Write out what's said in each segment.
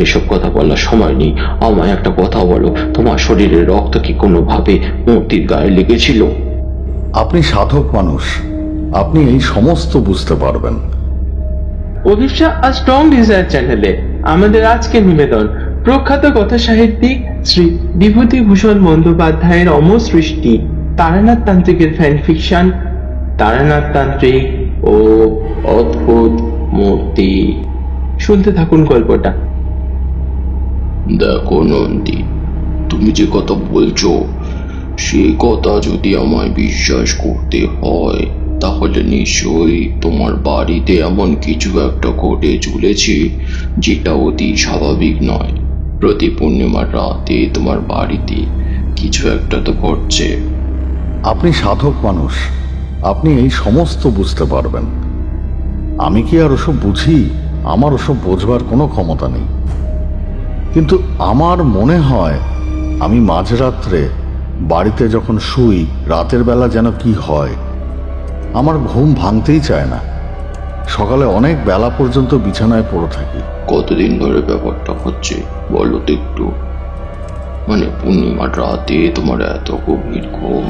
এসব কথা বলার সময় নেই। আমায় একটা কথা বলো, তোমার শরীরের রক্ত কি কোনোভাবে মূর্তির গায়ে লেগেছিল? আপনি সাধক মানুষ, আপনি এই সমস্ত বুঝতে পারবেন। অভিষা আর স্ট্রং ডিজায়ার চ্যানেলে আমাদের আজকের নিবেদন প্রখ্যাত কথা সাহিত্যিক শ্রী বিভূতিভূষণ বন্দ্যোপাধ্যায়ের অমর সৃষ্টি তারানাথ তান্ত্রিকের ফ্যান ফিকশন তারানাথ তান্ত্রিক ও অদ্ভুত মূর্তি। শুনতে থাকুন গল্পটা। দেখো নন্দী, তুমি যে কথা বলছো সেই কথা যদি আমায় বিশ্বাস করতে হয় তাহলে নিশ্চয়ই তোমার বাড়িতে এমন কিছু একটা ঘটে চলেছে যেটা অতি স্বাভাবিক নয়। প্রতি পূর্ণিমার রাতে তোমার বাড়িতে কিছু একটা তো ঘটছে। আপনি সাধক মানুষ, আপনি এই সমস্ত বুঝতে পারবেন। আমি কি আর ওসব বুঝি? আমার ওসব বোঝবার কোনো ক্ষমতা নেই। কিন্তু আমার মনে হয় আমি মাঝরাত্রে বাড়িতে যখন শুই, রাতের বেলা যেন কি হয়, আমার ঘুম ভাঙতেই চায় না। সকালে অনেক বেলা পর্যন্ত বিছানায় পড়ে থাকি। কতদিন ধরে ব্যাপারটা হচ্ছে বলো তো একটু? মানে পূর্ণিমার রাতে তোমার এত গভীর ঘুম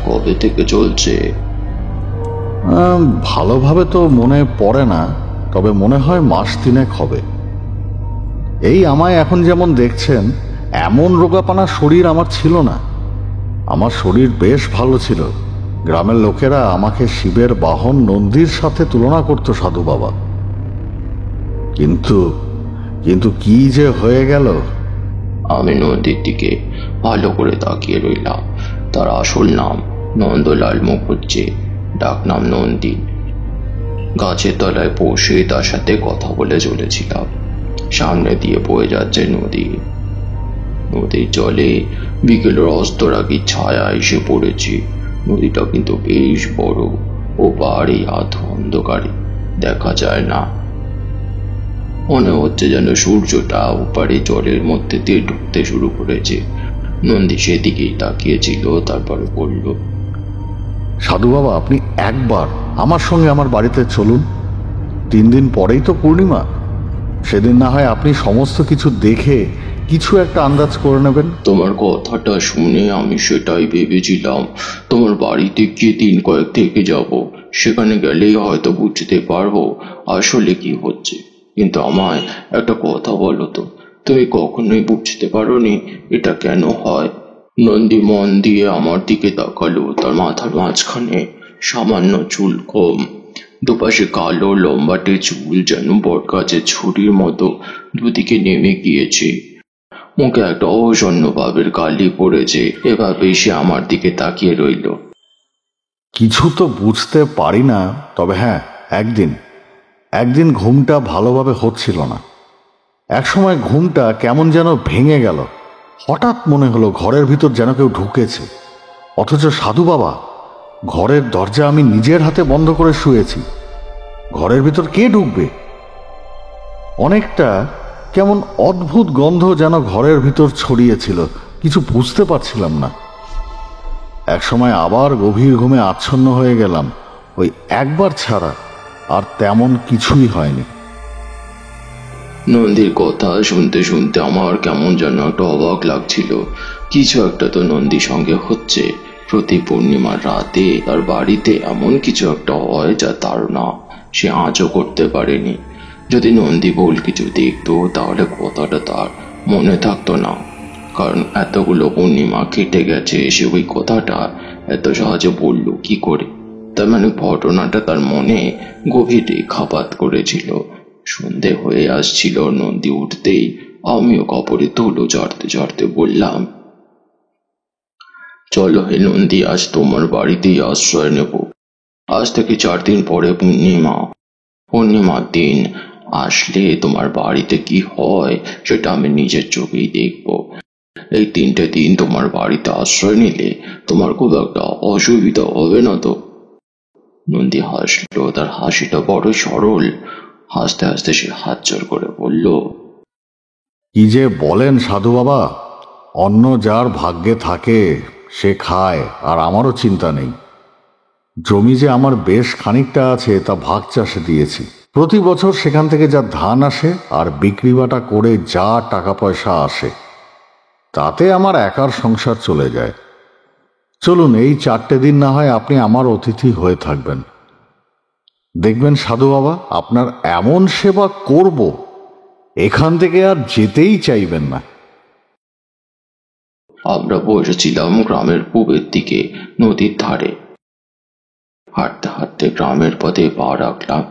কবে থেকে চলছে? ভালোভাবে তো মনে পড়ে না, তবে মনে হয় মাস 3 হবে। এই আমায় এখন যেমন দেখছেন, এমন রোগাপানা শরীর আমার ছিল না। আমার শরীর বেশ ভালো ছিল। গ্রামের লোকেরা আমাকে শিবের বাহন নন্দীর সাথে তুলনা করত সাধু বাবা। কিন্তু কিন্তু কি যে হয়ে গেল! আমি নন্দীর দিকে ভালো করে তাকিয়ে রইলাম। তার আসল নাম নন্দলাল মুখুজ্জে, ডাক নাম নন্দী। গাছের তলায় বসে তার সাথে কথা বলে চলেছিলাম। সামনে দিয়ে বয়ে যাচ্ছে নদী। নদীর জলে বিকেলের অস্তরাগীর ছায়া এসে পড়েছে। নদীটা কিন্তু বেশ বড় ও পাহাড়ি আধ অন্ধকারে দেখা যায় না। মনে হচ্ছে যেন সূর্যটা ওপারে জলের মধ্যে দিয়ে ঢুকতে শুরু করেছে। নন্দী সেদিকেই তাকিয়েছিল, তারপরে বলল, সাধু বাবা, আপনি একবার আমার সঙ্গে আমার বাড়িতে চলুন। 3 দিন পরেই তো পূর্ণিমা। সেদিন না হয় আপনি সমস্ত কিছু দেখে কিছু একটা আন্দাজ করে নেবেন। তোমার কথাটা শুনে আমি সেটাই ভেবেছিলাম। তোমার বাড়িতে গিয়ে 3 কয়েক থেকে যাব। সেখানে গেলেই হয়তো বুঝতে পারবো আসলে কি হচ্ছে। কিন্তু আমায় একটা কথা বলো তো, তুমি কখনোই বুঝতে পারোনি এটা কেন হয়? নন্দী মন দিয়ে আমার দিকে তাকালো। তার মাথার মাঝখানে সামান্য চুল কম, দুপাশে কালো লম্বাটে চুল যেন বটগাছের ছুরির মতো দুদিকে নেমে গিয়েছে। মুখে একটা অসন্ন ভাবের কালি পড়েছে। এভাবেই সে আমার দিকে তাকিয়ে রইল। কিছু তো বুঝতে পারি না, তবে হ্যাঁ, একদিন ঘুমটা ভালোভাবে হচ্ছিল না। একসময় ঘুমটা কেমন যেন ভেঙে গেল। হঠাৎ মনে হলো ঘরের ভিতর যেন কেউ ঢুকেছে। অথচ সাধু বাবা, ঘরের দরজা আমি নিজের হাতে বন্ধ করে শুয়েছি। ঘরের ভিতর কে ঢুকবে? অনেকটা কেমন অদ্ভুত গন্ধ যেন ঘরের ভিতর ছড়িয়েছিল। কিছু বুঝতে পারছিলাম না। একসময় আবার গভীর ঘুমে আচ্ছন্ন হয়ে গেলাম। ওই একবার ছাড়া আর তেমন কিছুই হয়নি। নন্দীর কথা শুনতে শুনতে আমার কেমন যেন একটা অবাক লাগছিল। কিছু একটা তো নন্দীর সঙ্গে হচ্ছে। প্রতি পূর্ণিমার রাতে তার বাড়িতে এমন কিছু একটা হয় যা তার না সে আজও করতে পারেনি। যদি নন্দী ভুল কিছু দেখতো তাহলে কথাটা তার মনে থাকতো না, কারণ এতগুলো পূর্ণিমা কেটে গেছে সে ওই কথাটা এত সহজে বলল কি করে। তার মানে ঘটনাটা তার মনে গভীর রেখাপাত করেছিল। সন্ধে হয়ে আসছিল। নন্দী উঠতেই আমিও কপরে ধুলো ঝাড়তে ঝাড়তে বললাম, চলো হে নন্দী, আজ তোমার বাড়িতেই আশ্রয় নেব। আজ থেকে 4 দিন পরে পূর্ণিমা। পূর্ণিমার দিন আসলে তোমার বাড়িতে কি হয় সেটা আমি নিজের চোখেই দেখব। এই 3টে দিন তোমার বাড়িতে আশ্রয় নিলে তোমার খুব একটা অসুবিধা হবে না তো? নন্দী হাসলো। তার হাসিটা বড় সরল। হাসতে হাসতে সে হাত জোড় করে বলল, কি যে বলেন সাধু বাবা! অন্ন যার ভাগ্যে থাকে সে খায়, আর আমারও চিন্তা নেই। জমি যে আমার বেশ খানিকটা আছে তা ভাগ চাষে দিয়েছি। প্রতি বছর সেখান থেকে যা ধান আসে আর বিক্রি বাটা করে যা টাকা পয়সা আসে তাতে আমার একার সংসার চলে যায়। চলুন, এই 4টে দিন না হয় আপনি আমার অতিথি হয়ে থাকবেন। দেখবেন সাধু বাবা, আপনার এমন সেবা করব এখান থেকে আর যেতেই চাইবেন না। আমরা বসেছিলাম গ্রামের পূবের দিকে নদীর ধারে। হাঁটতে হাঁটতে গ্রামের পথে পা রাখলাম।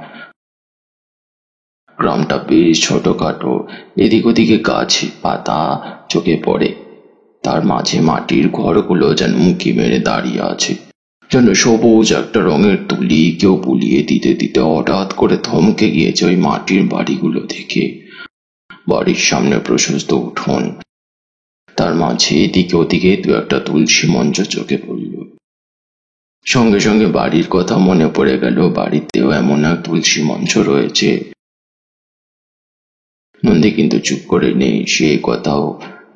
গ্রামটা বেশ ছোটখাটো, এদিক ওদিকে গাছ পাতা চোখে পড়ে। তার মাঝে মাটির ঘরগুলো যেন মুখি মেরে দাঁড়িয়ে আছে, যেন সবুজ একটা রঙের তুলি কেউ বুলিয়ে দিতে দিতে হঠাৎ করে থমকে গিয়েছে ওই মাটির বাড়িগুলো দেখে। বাড়ির সামনে প্রশস্ত উঠোন, তার মাঝে এদিকে ওদিকে দু একটা তুলসী মঞ্চ চোখে পড়ল। সঙ্গে সঙ্গে বাড়ির কথা মনে পড়ে গেল, বাড়িতেও এমন এক তুলসী মঞ্চ রয়েছে। নন্দী কিন্তু চুপ করে নেই, সে কথাও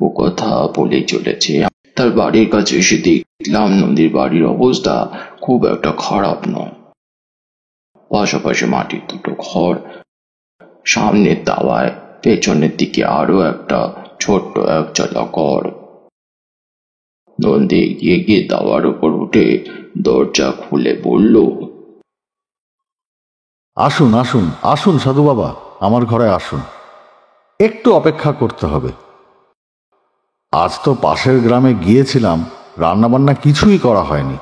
ও কথা বলেই চলেছে। তার বাড়ির কাছে এসে দেখলাম নন্দীর বাড়ির অবস্থা খুব একটা খারাপ নয়। পাশাপাশি মাটির দুটো ঘর, সামনের দাওয়ায় পেছনের দিকে আরো একটা ছোট্ট একচালা ঘর। নন্দী এগিয়ে গিয়ে দাওয়ার উপর উঠে দরজা খুলে বলল, আসুন আসুন আসুন সাধু বাবা, আমার ঘরে আসুন। একটু অপেক্ষা করতে হবে। আজ তো পাশের গ্রামে গিয়েছিলাম, রান্নাবান্না কিছুই করা হয়নি।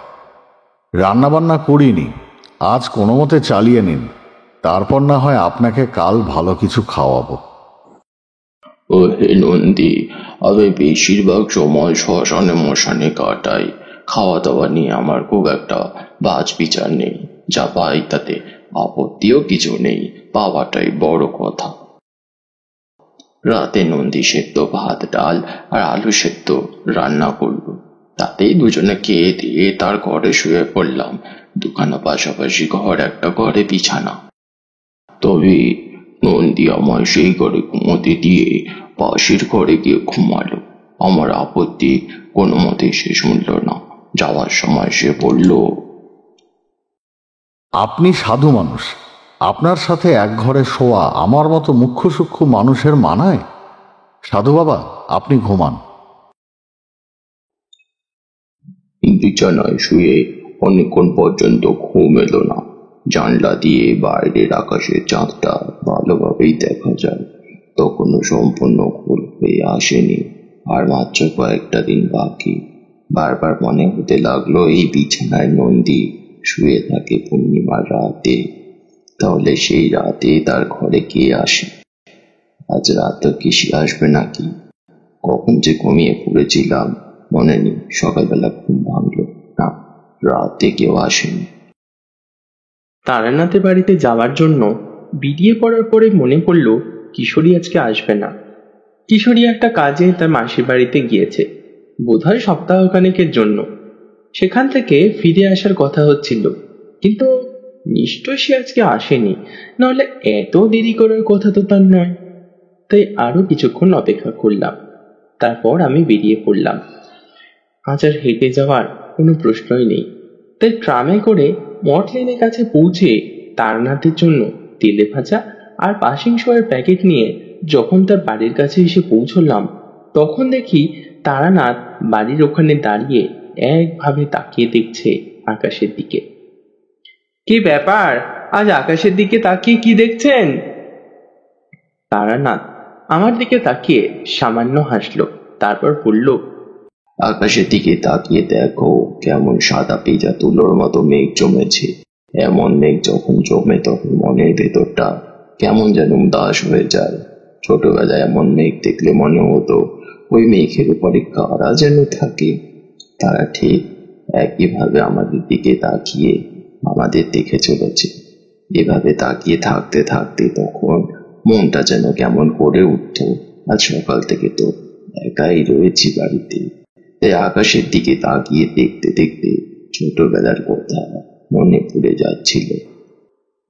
রান্নাবান্না করিনি, আজ কোনো মতে চালিয়ে নিন, তারপর না হয় আপনাকে কাল ভালো কিছু খাওয়াবো। ও হে নন্দী, আমি বেশিরভাগ সময় শ্মশানে মশানে কাটাই। খাওয়া দাওয়া নিয়ে আমার খুব একটা বাজ বিচার নেই, যা পাই তাতে আপত্তিও কিছু নেই, পাওয়াটাই বড় কথা। রাতে নন্দী সেদ্ধ ভাত ডাল আর আলু সেদ্ধ রান্না করলো, তাতেই দুজনে খেয়ে দিয়ে তার ঘরে শুয়ে পড়লাম। দুখানা পাশাপাশি ঘর, একটা ঘরে বিছানা। তবে নন্দী আমায় সেই ঘরে ঘুমোতে দিয়ে পাশের ঘরে গিয়ে ঘুমালো। আমার আপত্তি কোনো মতে সে শুনল না। যাওয়ার সময় সে বলল, আপনি সাধু মানুষ, আপনার সাথে এক ঘরে শোয়া আমার মতো মুখ্য সূক্ষ্ম মানুষের মানায়? সাধু বাবা, আপনি ঘুমান। বিছানায় শুয়ে অনেকক্ষণ পর্যন্ত ঘুম এলো না। জানলা দিয়ে বাইরের আকাশের চাঁদটা ভালোভাবেই দেখা যায়, তখনও সম্পূর্ণ ঘোর হয়ে আসেনি, আর মাত্র কয়েকটা দিন বাকি। বারবার মনে হতে লাগলো এই বিছানায় নন্দী শুয়ে থাকে পূর্ণিমার রাতে। তাহলে সেই রাতে তার ঘরে কে আসে? আজ রাতে কি সে আসবে নাকি? কখন যে ঘুমিয়ে পড়েছিলাম মনে নেই। সকালবেলা ঘুম ভাঙলো না, রাতে কেউ আসেনি। তারানাথের বাড়িতে যাওয়ার জন্য বেরিয়ে পড়ার পরে মনে পড়ল কিশোরী আজকে আসবে না। কিশোরী একটা কাজে তার মাসির বাড়িতে গিয়েছে, বোধহয় সপ্তাহখানেকের জন্য। সেখান থেকে ফিরে আসার কথা হচ্ছিল, কিন্তু নিশ্চয় সে আজকে আসেনি, নাহলে এত দেরি করার কথা তো তার নয়। তাই আরো কিছুক্ষণ অপেক্ষা করলাম, তারপর আমি বেরিয়ে পড়লাম। আজ আর হেঁটে যাওয়ার কোনো প্রশ্নই নেই। তাই ট্রামে করে মঠ লেনের কাছে পৌঁছে তারানাথের জন্য তেলে ভাজা আর পাসিং শোয়ের প্যাকেট নিয়ে যখন তার বাড়ির কাছে এসে পৌঁছলাম, তখন দেখি তারানাথ বাড়ির ওখানে দাঁড়িয়ে একভাবে তাকিয়ে দেখছে আকাশের দিকে। কি ব্যাপার, আজ আকাশের দিকে তাকিয়ে কি দেখছেন? তারানাথ আমার দিকে তাকিয়ে সামান্য হাসলো, তারপর বলল, আকাশের দিকে তাকিয়ে দেখো, কেমন সাদা পেঁজা তুলোর মতো মেঘ জমেছে। এমন মেঘ যখন জমে তখন মনের ভেতরটা কেমন যেন উদাস হয়ে যায়। ছোটবেলায় এমন মেঘ দেখলে মনে হতো ওই মেঘের উপরে কারা যেন থাকে। তারা ঠিক একইভাবে আমাদের দিকে তাকিয়ে আমাদের দেখে চলেছে। এভাবে তাকিয়ে থাকতে থাকতে তখন মনটা যেন কেমন করে উঠত। আজ সকাল থেকে তো একাই রয়েছি বাড়িতে, তাই আকাশের দিকে তাকিয়ে দেখতে দেখতে ছোটবেলার কথা মনে পড়ে যাচ্ছিল।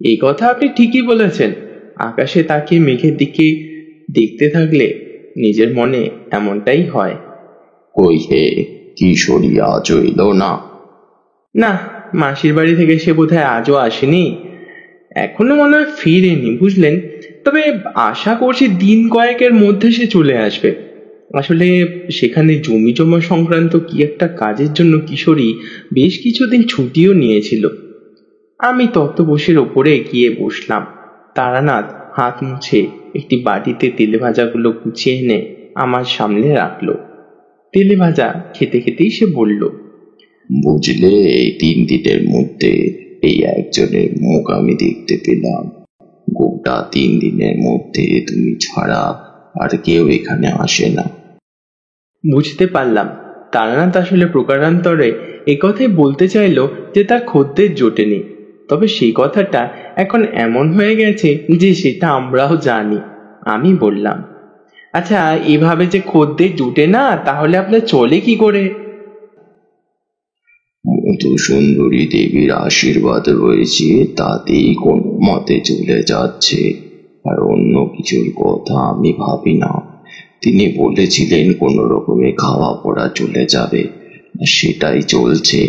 এই কথা আপনি ঠিকই বলেছেন। আকাশে তাকিয়ে মেঘের দিকে দেখতে থাকলে নিজের মনে এমনটাই হয়। কই হে, কিশোরী আজও এলো না? না, মাসির বাড়ি থেকে সে বোধহয় আজও আসেনি। এখনো মনে হয় ফিরেনি, বুঝলেন। তবে আশা করছি দিন কয়েকের মধ্যে সে চলে আসবে। আসলে সেখানে জমি জমা সংক্রান্ত কি একটা কাজের জন্য কিশোরী বেশ কিছুদিন ছুটিও নিয়েছিল। আমি তত্ত্ববসের ওপরে গিয়ে বসলাম। তারানাথ হাত মুছে একটি বাটিতে তেলে ভাজাগুলো গুছিয়ে এনে আমার সামনে রাখলো। তেলে ভাজা খেতে খেতেই সে বলল, বুঝলে, এই 3 দিনের মধ্যে এই একজনের মুখ আমি দেখতে পেলাম। গোটা 3 দিনের মধ্যে তুমি ছাড়া আর কেউ এখানে আসে না। বুঝতে পারলাম তারানাথ আসলে প্রকারান্তরে একথাই বলতে চাইলো যে তার খদ্দের জোটেনি। তবে সেই কথাটা এখন এমন হয়ে গেছে যে সেটা আমরাও জানি। আমি বললাম, আচ্ছা, এভাবে যে খদ্দের জুটে না, তাহলে আপনার চলে কি করে? মধুসুন্দরী দেবীর আশীর্বাদ রয়েছে, তাতেই কোনো মতে চলে যাচ্ছে। আর অন্য কিছুর কথা আমি ভাবি না। তিনি বলেছিলেন কোনো রকমে খাওয়া পড়া চলে যাবে, সেটাই চলছে।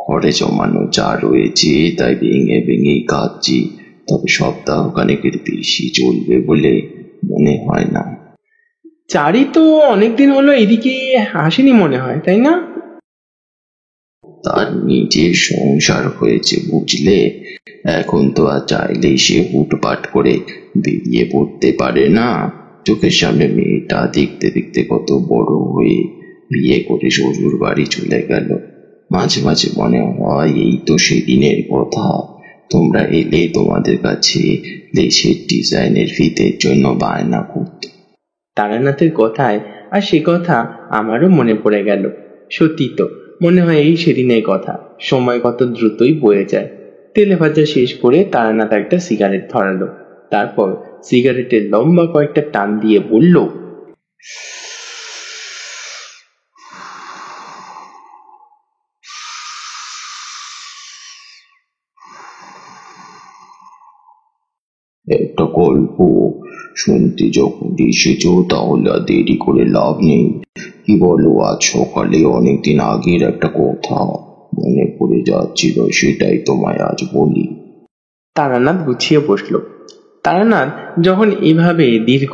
ঘরে জমানো যা রয়েছে তাই ভেঙে ভেঙেই খাচ্ছি। তবে সপ্তাহখানেকের বেশি চলবে বলে মনে হয় না। চারি তো অনেকদিন হলো এদিকে আসেনি মনে হয়, তাই না? তার নিজের সংসার হয়েছে, বুঝলে। এখন তো আর চাইলেই সে হুটপাট করে বেরিয়ে পড়তে পারে না। চোখের সামনে মেয়েটা দেখতে দেখতে কত বড় হয়ে বিয়ে করে শ্বশুর বাড়ি চলে গেল। মাঝে মাঝে মনে হয় এই তো সেদিনের কথা, তোমরা এলে তোমাদের কাছে লেসের ডিজাইনের ফিতের জন্য বায়না করতে। তারানাথের কথায় আর সে কথা আমারও মনে পড়ে গেল। সত্যি তো, মনে হয় এই সেদিনের কথা। সময় কত দ্রুতই বয়ে যায়। তেলে ভাজা শেষ করে তারানাথ একটা সিগারেট ধরালো। তারপর সিগারেটের লম্বা কয়েকটা টান দিয়ে বলল, একটা গল্প শুনতে যখন এসেছ তাহলে আর দেরি করে লাভ নেই। কি বলো, আজ সকালে অনেকদিন আগের একটা কথা মনে পড়ে যাচ্ছিল, সেটাই তোমায় আজ বলি। তারানাথ গুছিয়ে বসলো। তারানাথ যখন এভাবে দীর্ঘ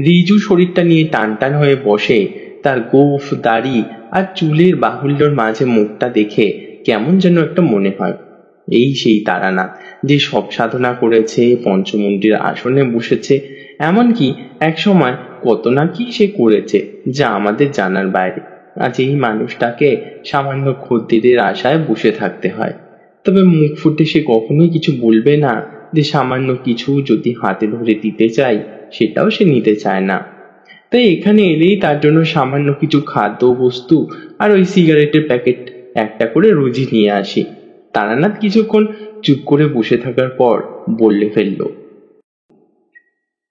রিজু শরীরটা নিয়ে টান টান হয়ে বসে, তার গোঁফ দাড়ি আর চুলের বাহুল্যর মাঝে মুখটা দেখে কেমন যেন একটা মনে হয় এই সেই তারানাথ যে সব সাধনা করেছে, পঞ্চমুণ্ডির আসনে বসেছে, এমনকি এক সময় কত না কি সে করেছে যা আমাদের জানার বাইরে। আজ এই মানুষটাকে সামান্য খদ্দেরের আশায় বসে থাকতে হয়। তবে মুখ ফুটে সে কখনোই কিছু বলবে না যে সামান্য কিছু যদি হাতে ধরে দিতে চাই সেটাও সে নিতে চায় না। তাই এখানে এলেই তার জন্য সামান্য কিছু খাদ্য বস্তু আর ওই সিগারেটের প্যাকেট একটা করে রোজই নিয়ে আসি। তারানাথ কিছুক্ষণ চুপ করে বসে থাকার পর বললে ফেলল,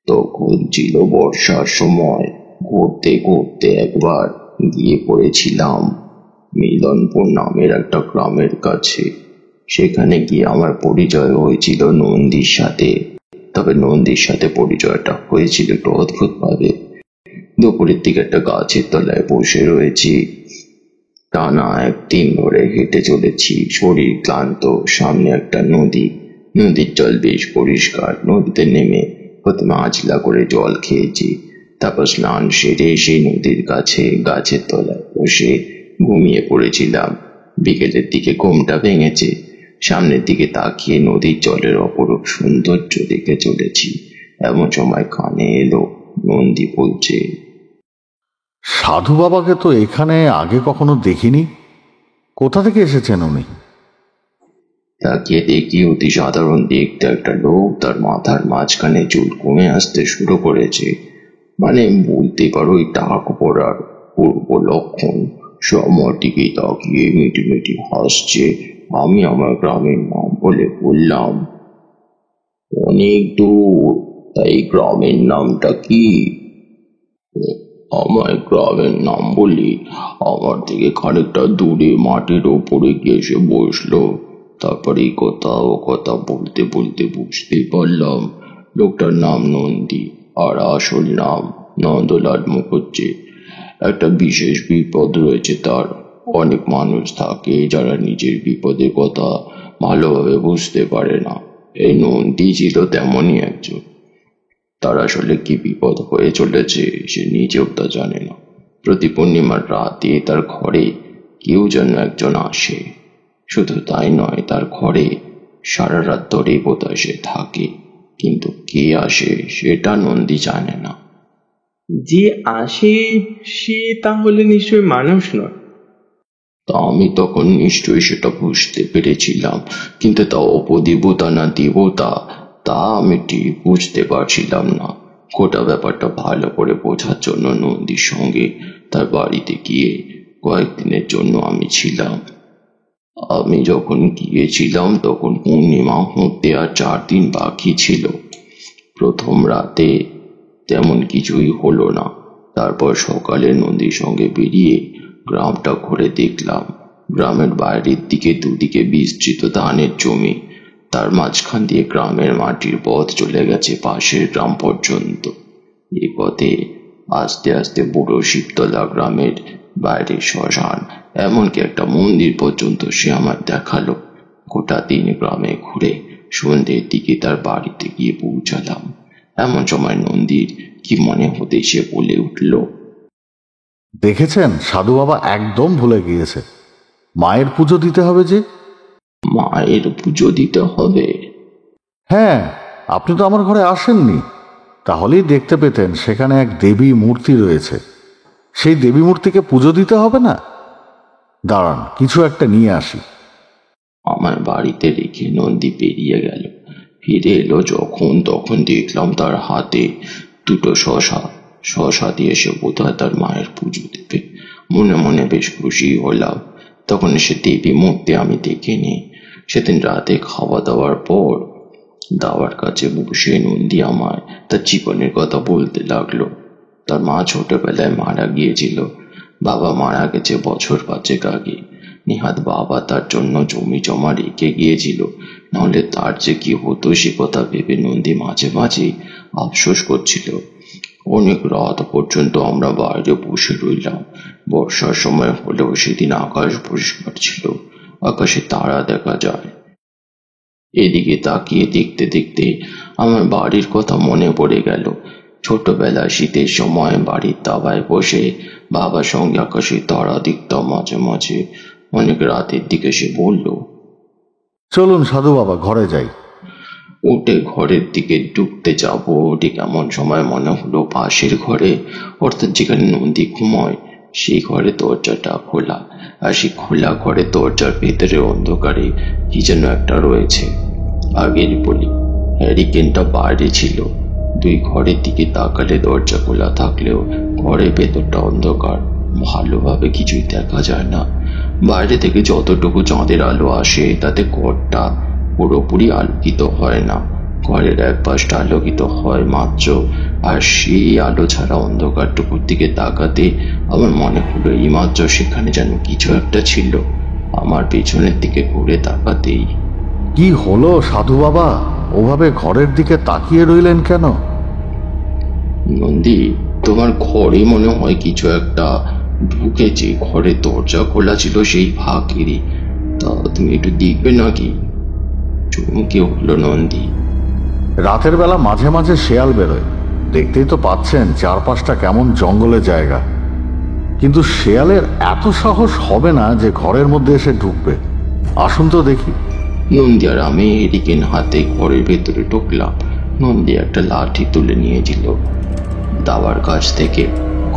তখন ছিল বর্ষার সময়। ঘুরতে ঘুরতে একবার গিয়ে পড়েছিলাম মিলনপুর নামের একটা গ্রামের কাছে। সেখানে গিয়ে আমার পরিচয় হয়েছিল নন্দীর সাথে। তবে নন্দীর সাথে পরিচয়টা হয়েছিল একটু অদ্ভুত ভাবে। দুপুরের দিকে একটা গাছের তলায় বসে রয়েছি। টানা 1 দিন ধরে হেঁটে চলেছি, শরীর ক্লান্ত। সামনে একটা নদী, নদীর জল বেশ পরিষ্কার। নদীতে নেমে প্রথমে আঁচলা করে জল খেয়েছি, তারপর স্নান সেরে সেই নদীর কাছে গাছের তলায় বসে ঘুমিয়ে পড়েছিলাম। বিকেলের দিকে ঘুমটা ভেঙেছে। সামনের দিকে তাকিয়ে নদীর জলের অপরূপ সৌন্দর্য দেখে চলেছি। এমন সময় কানে এলো নন্দী বলছে, সাধু বাবাকে তো এখানে আগে কখনো দেখিনি। কোথা থেকে এসেছেন উনি? তাকিয়ে দেখি অতি সাধারণ দেখতে একটা লোক। তার মাথার মাঝখানে চুল কমে আসতে শুরু করেছে। মানে বলতে পারো টাক পড়ার পূর্ব লক্ষণ। সে আমার দিকে তাকিয়ে মিটি মিটি হাসছে। আমি আমার গ্রামের নাম বলে বললাম, অনেক দূর, তাই গ্রামের নামটা কি? আমার গ্রামের নাম বলি আমার থেকে খানিকটা দূরে মাটির ওপরে গিয়ে এসে বসলো। তারপরে এই কথা ও কথা বলতে বলতে বুঝতে পারলাম লোকটার নাম নন্দী আর আসল নাম নন্দলাল মুখুজ্জে। একটা বিশেষ বিপদ রয়েছে তার। অনেক মানুষ থাকে যারা নিজের বিপদের কথা ভালোভাবে বুঝতে পারে না, এই নন্দী ছিল তেমনই একজন। তার আসলে কি বিপদ হয়ে চলেছে সে নিজেও তা জানে না। প্রতি পূর্ণিমার রাতে তার ঘরে কেউ যেন একজন আসে। শুধু তাই নয়, তার ঘরে সারা রাত ধরে বোধহয় সে থাকে, কিন্তু কে আসে সেটা নন্দী জানে না। যে আসে সে তাহলে নিশ্চয় মানুষ নয়। তা আমি তখন নিশ্চয়ই সেটা বুঝতে পেরেছিলাম, কিন্তু তা অপদেবতা না দেবতা তা আমি ঠিক বুঝতে পারছিলাম না। গোটা ব্যাপারটা ভালো করে বোঝার জন্য নন্দীর সঙ্গে তার বাড়িতে গিয়ে কয়েকদিনের জন্য আমি ছিলাম। আমি যখন গিয়েছিলাম তখন পূর্ণিমা হতে আর 4 দিন বাকি ছিল। প্রথম রাতে তেমন কিছুই হলো না। তারপর সকালে নন্দীর সঙ্গে বেরিয়ে গ্রামটা ঘুরে দেখলাম। গ্রামের বাইরের দিকে দুদিকে বিস্তৃত ধানের জমি, তার মাঝখান দিয়ে গ্রামের মাটির পথ চলে গেছে পাশের গ্রাম পর্যন্ত। এই পথে আস্তে আস্তে বুড়ো শিবতলা গ্রামের বাইরে শ্মশান, এমনকি একটা মন্দির পর্যন্ত সে আমার দেখালো। গোটা দিন গ্রামে ঘুরে সন্ধ্যের দিকে তার বাড়িতে গিয়ে পৌঁছালাম। এমন সময় নন্দীর কি মনে হতে সে বলে উঠল, দেখেছেন, সাধু বাবা একদম ভুলে গিয়েছে, মায়ের পুজো দিতে হবে যে। মায়ের পুজো দিতে হবে? হ্যাঁ, আপনি তো আমার ঘরে আসেননি, তাহলেই দেখতে পেতেন সেখানে এক দেবী মূর্তি রয়েছে। সেই দেবী মূর্তিকে পুজো দিতে হবে না? দাঁড়ান, কিছু একটা নিয়ে আসি। আমার বাড়িতে রেখে নন্দী বেরিয়ে গেল। ফিরে এলো যখন তখন দেখলাম তার হাতে 2টো শশা দিয়ে সে বোধহয় তার মায়ের পুজো দেবে। মনে মনে বেশ খুশি হলাম। তখন সে দেবী মূর্তি আমি দেখিনি। সেদিন রাতে খাওয়া দাওয়ার পর দাওয়ার কাছে বসে নন্দী আমায় তার জীবনের কথা বলতে লাগলো। তার মা ছোটবেলায় মারা গিয়েছিল। বাবা মারা গেছে বছর 5 আগে। নিহাত বাবা তার জন্য জমি জমা রেখে গিয়েছিল, নাহলে তার যে কি হতো সে কথা ভেবে নন্দী মাঝে মাঝে আফসোস করছিল। অনেক রাত পর্যন্ত আমরা বাইরে বসে রইলাম। বর্ষার সময় হলেও সেদিন আকাশ পরিষ্কার ছিল, আকাশে তারা দেখা যায়। এদিকে তাকিয়ে দেখতে দেখতে আমার বাড়ির কথা মনে পড়ে গেল। ছোটবেলায় শীতের সময় বাড়ির দাবায় বসে বাবার সঙ্গে আকাশে তারা দেখতাম মাঝে মাঝে। অনেক রাতের দিকে সে বলল, চলুন সাধু বাবা, ঘরে যাই। উঠে ঘরের দিকে ঢুকতে যাব, ঠিক এমন সময় মনে হলো পাশের ঘরে, অর্থাৎ যেখানে নন্দী ঘুমোয়, সেই ঘরে দরজাটা খোলা। আর সেই খোলা ঘরে দরজার ভেতরে অন্ধকারে কি যেন একটা রয়েছে। আগের বলি, হ্যারিকেনটা বাইরে ছিল। 2 ঘরের দিকে তাকালে দরজা খোলা থাকলেও ঘরের ভেতরটা অন্ধকার, ভালোভাবে কিছুই দেখা যায় না। বাইরে থেকে যতটুকু চাঁদের আলো আসে তাতে ঘরটা পুরোপুরি আলোকিত হয় না। ঘরের এক পাশটা আলোকিত হয় মাত্র, আর সেই আলো ছাড়া অন্ধকারটুকুর দিকে তাকাতে আমার মনে হলো এইমাত্র সেখানে যেন কিছু একটা ছিল। আমার পেছনের দিকে ঘুরে তাকাতেই, কি হলো সাধু বাবা, ওভাবে ঘরের দিকে তাকিয়ে রইলেন কেন? নন্দী, তোমার ঘরে মনে হয় কিছু একটা ঢুকেছে। ঘরের দরজা খোলা ছিল সেই ফাঁকেরই, তা তুমি একটু দেখবে নাকি? চমকে উঠল নন্দী। রাতের বেলা মাঝে মাঝে শেয়াল বেরোয়, দেখতেই তো পাচ্ছেন চারপাশটা কেমন জঙ্গলের জায়গা। কিন্তু শেয়ালের এত সাহস হবে না যে ঘরের মধ্যে এসে ঢুকবে। আসুন তো দেখি। নন্দী আর আমি এরিকেন হাতে ঘরের ভেতরে ঢুকলাম। নন্দী একটা লাঠি তুলে নিয়েছিল দাওয়ার কাছ থেকে।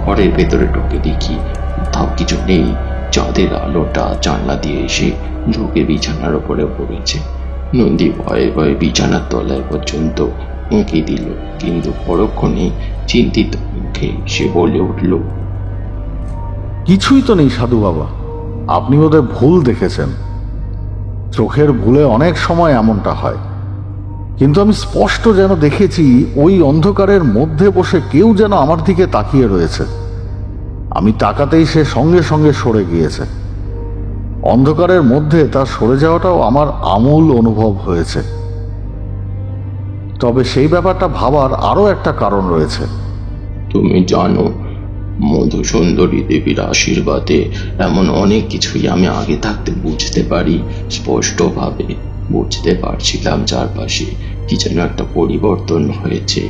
ঘরের ভেতরে ঢুকে দেখি কোথাও কিছু নেই। চাঁদের আলোটা জানলা দিয়ে এসে ঢুকে বিছানার উপরে পড়েছে। নন্দী ভয়ে ভয়ে বিছানার তলায় পর্যন্ত উঁকি দিল, কিন্তু পরক্ষণে চিন্তিত মুখে সে বলে উঠল, কিছুই তো নেই সাধু বাবা, আপনি বোধহয় ভুল দেখেছেন। চোখের ভুলে অনেক সময় এমনটা হয়, কিন্তু আমি স্পষ্ট যেন দেখেছি ওই অন্ধকারের মধ্যে বসে কেউ যেন আমার দিকে তাকিয়ে রয়েছে। আমি তাকাতেই সে সঙ্গে সঙ্গে সরে গিয়েছে। অন্ধকারের মধ্যে তার সরে যাওয়াটাও আমার আমূল অনুভব হয়েছে। তবে সেই ব্যাপারটা ভাবার আরো একটা কারণ রয়েছে। তুমি জানো, মধুসুন্দরী দেবীর আশীর্বাদে এমন অনেক কিছুই আমি আগে থাকতে বুঝতে পারি স্পষ্টভাবে। বুঝতে পারছিলাম চারপাশে কি যেন একটা পরিবর্তন হয়েছে।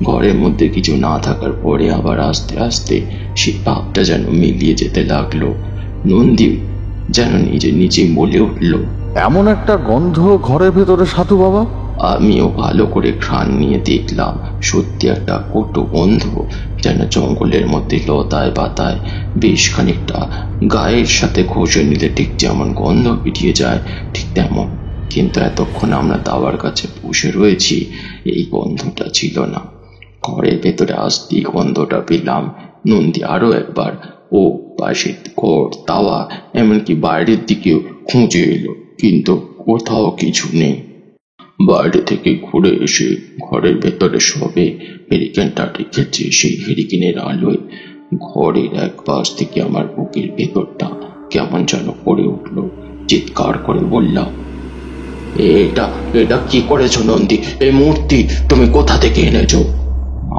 ঘরের মধ্যে কিছু না থাকার পরে আবার আস্তে আস্তে সেই ভাবটা যেন মিলিয়ে যেতে লাগলো। নন্দী যেন নিজে নিজেই বলে উঠল, এমন একটা গন্ধ ঘরের ভেতরে সাধু বাবা। আমিও ভালো করে ঘ্রাণ নিয়ে দেখলাম, সত্যি একটা কটু গন্ধ, যেন জঙ্গলের মধ্যে লতায় পাতায় বেশ খানিকটা গায়ের সাথে ঘষে নিলে ঠিক যেমন গন্ধ বেরিয়ে যায় ঠিক তেমন। কিন্তু এতক্ষণ আমরা দাওয়ার কাছে বসে রয়েছি, এই গন্ধটা ছিল না। ঘরের ভেতরে আসতেই গন্ধটা পেলাম। নন্দী আরো একবার ও পাশে ঘর, তাওয়া, এমনকি বাইরের দিকেও খুঁজে এলো, কিন্তু কোথাও কিছু নেই। বাইরে থেকে ঘুরে এসে ঘরের ভেতরে সবে হেরিকেনটা রেখেছে, সেই হেরিকেনের আলোয় ঘরের এক পাশ থেকে আমার বুকের ভেতরটা কেমন যেন করে উঠল। চিৎকার করে বললাম, এটা এটা কি করেছো নন্দী? এই মূর্তি তুমি কোথা থেকে এনেছো?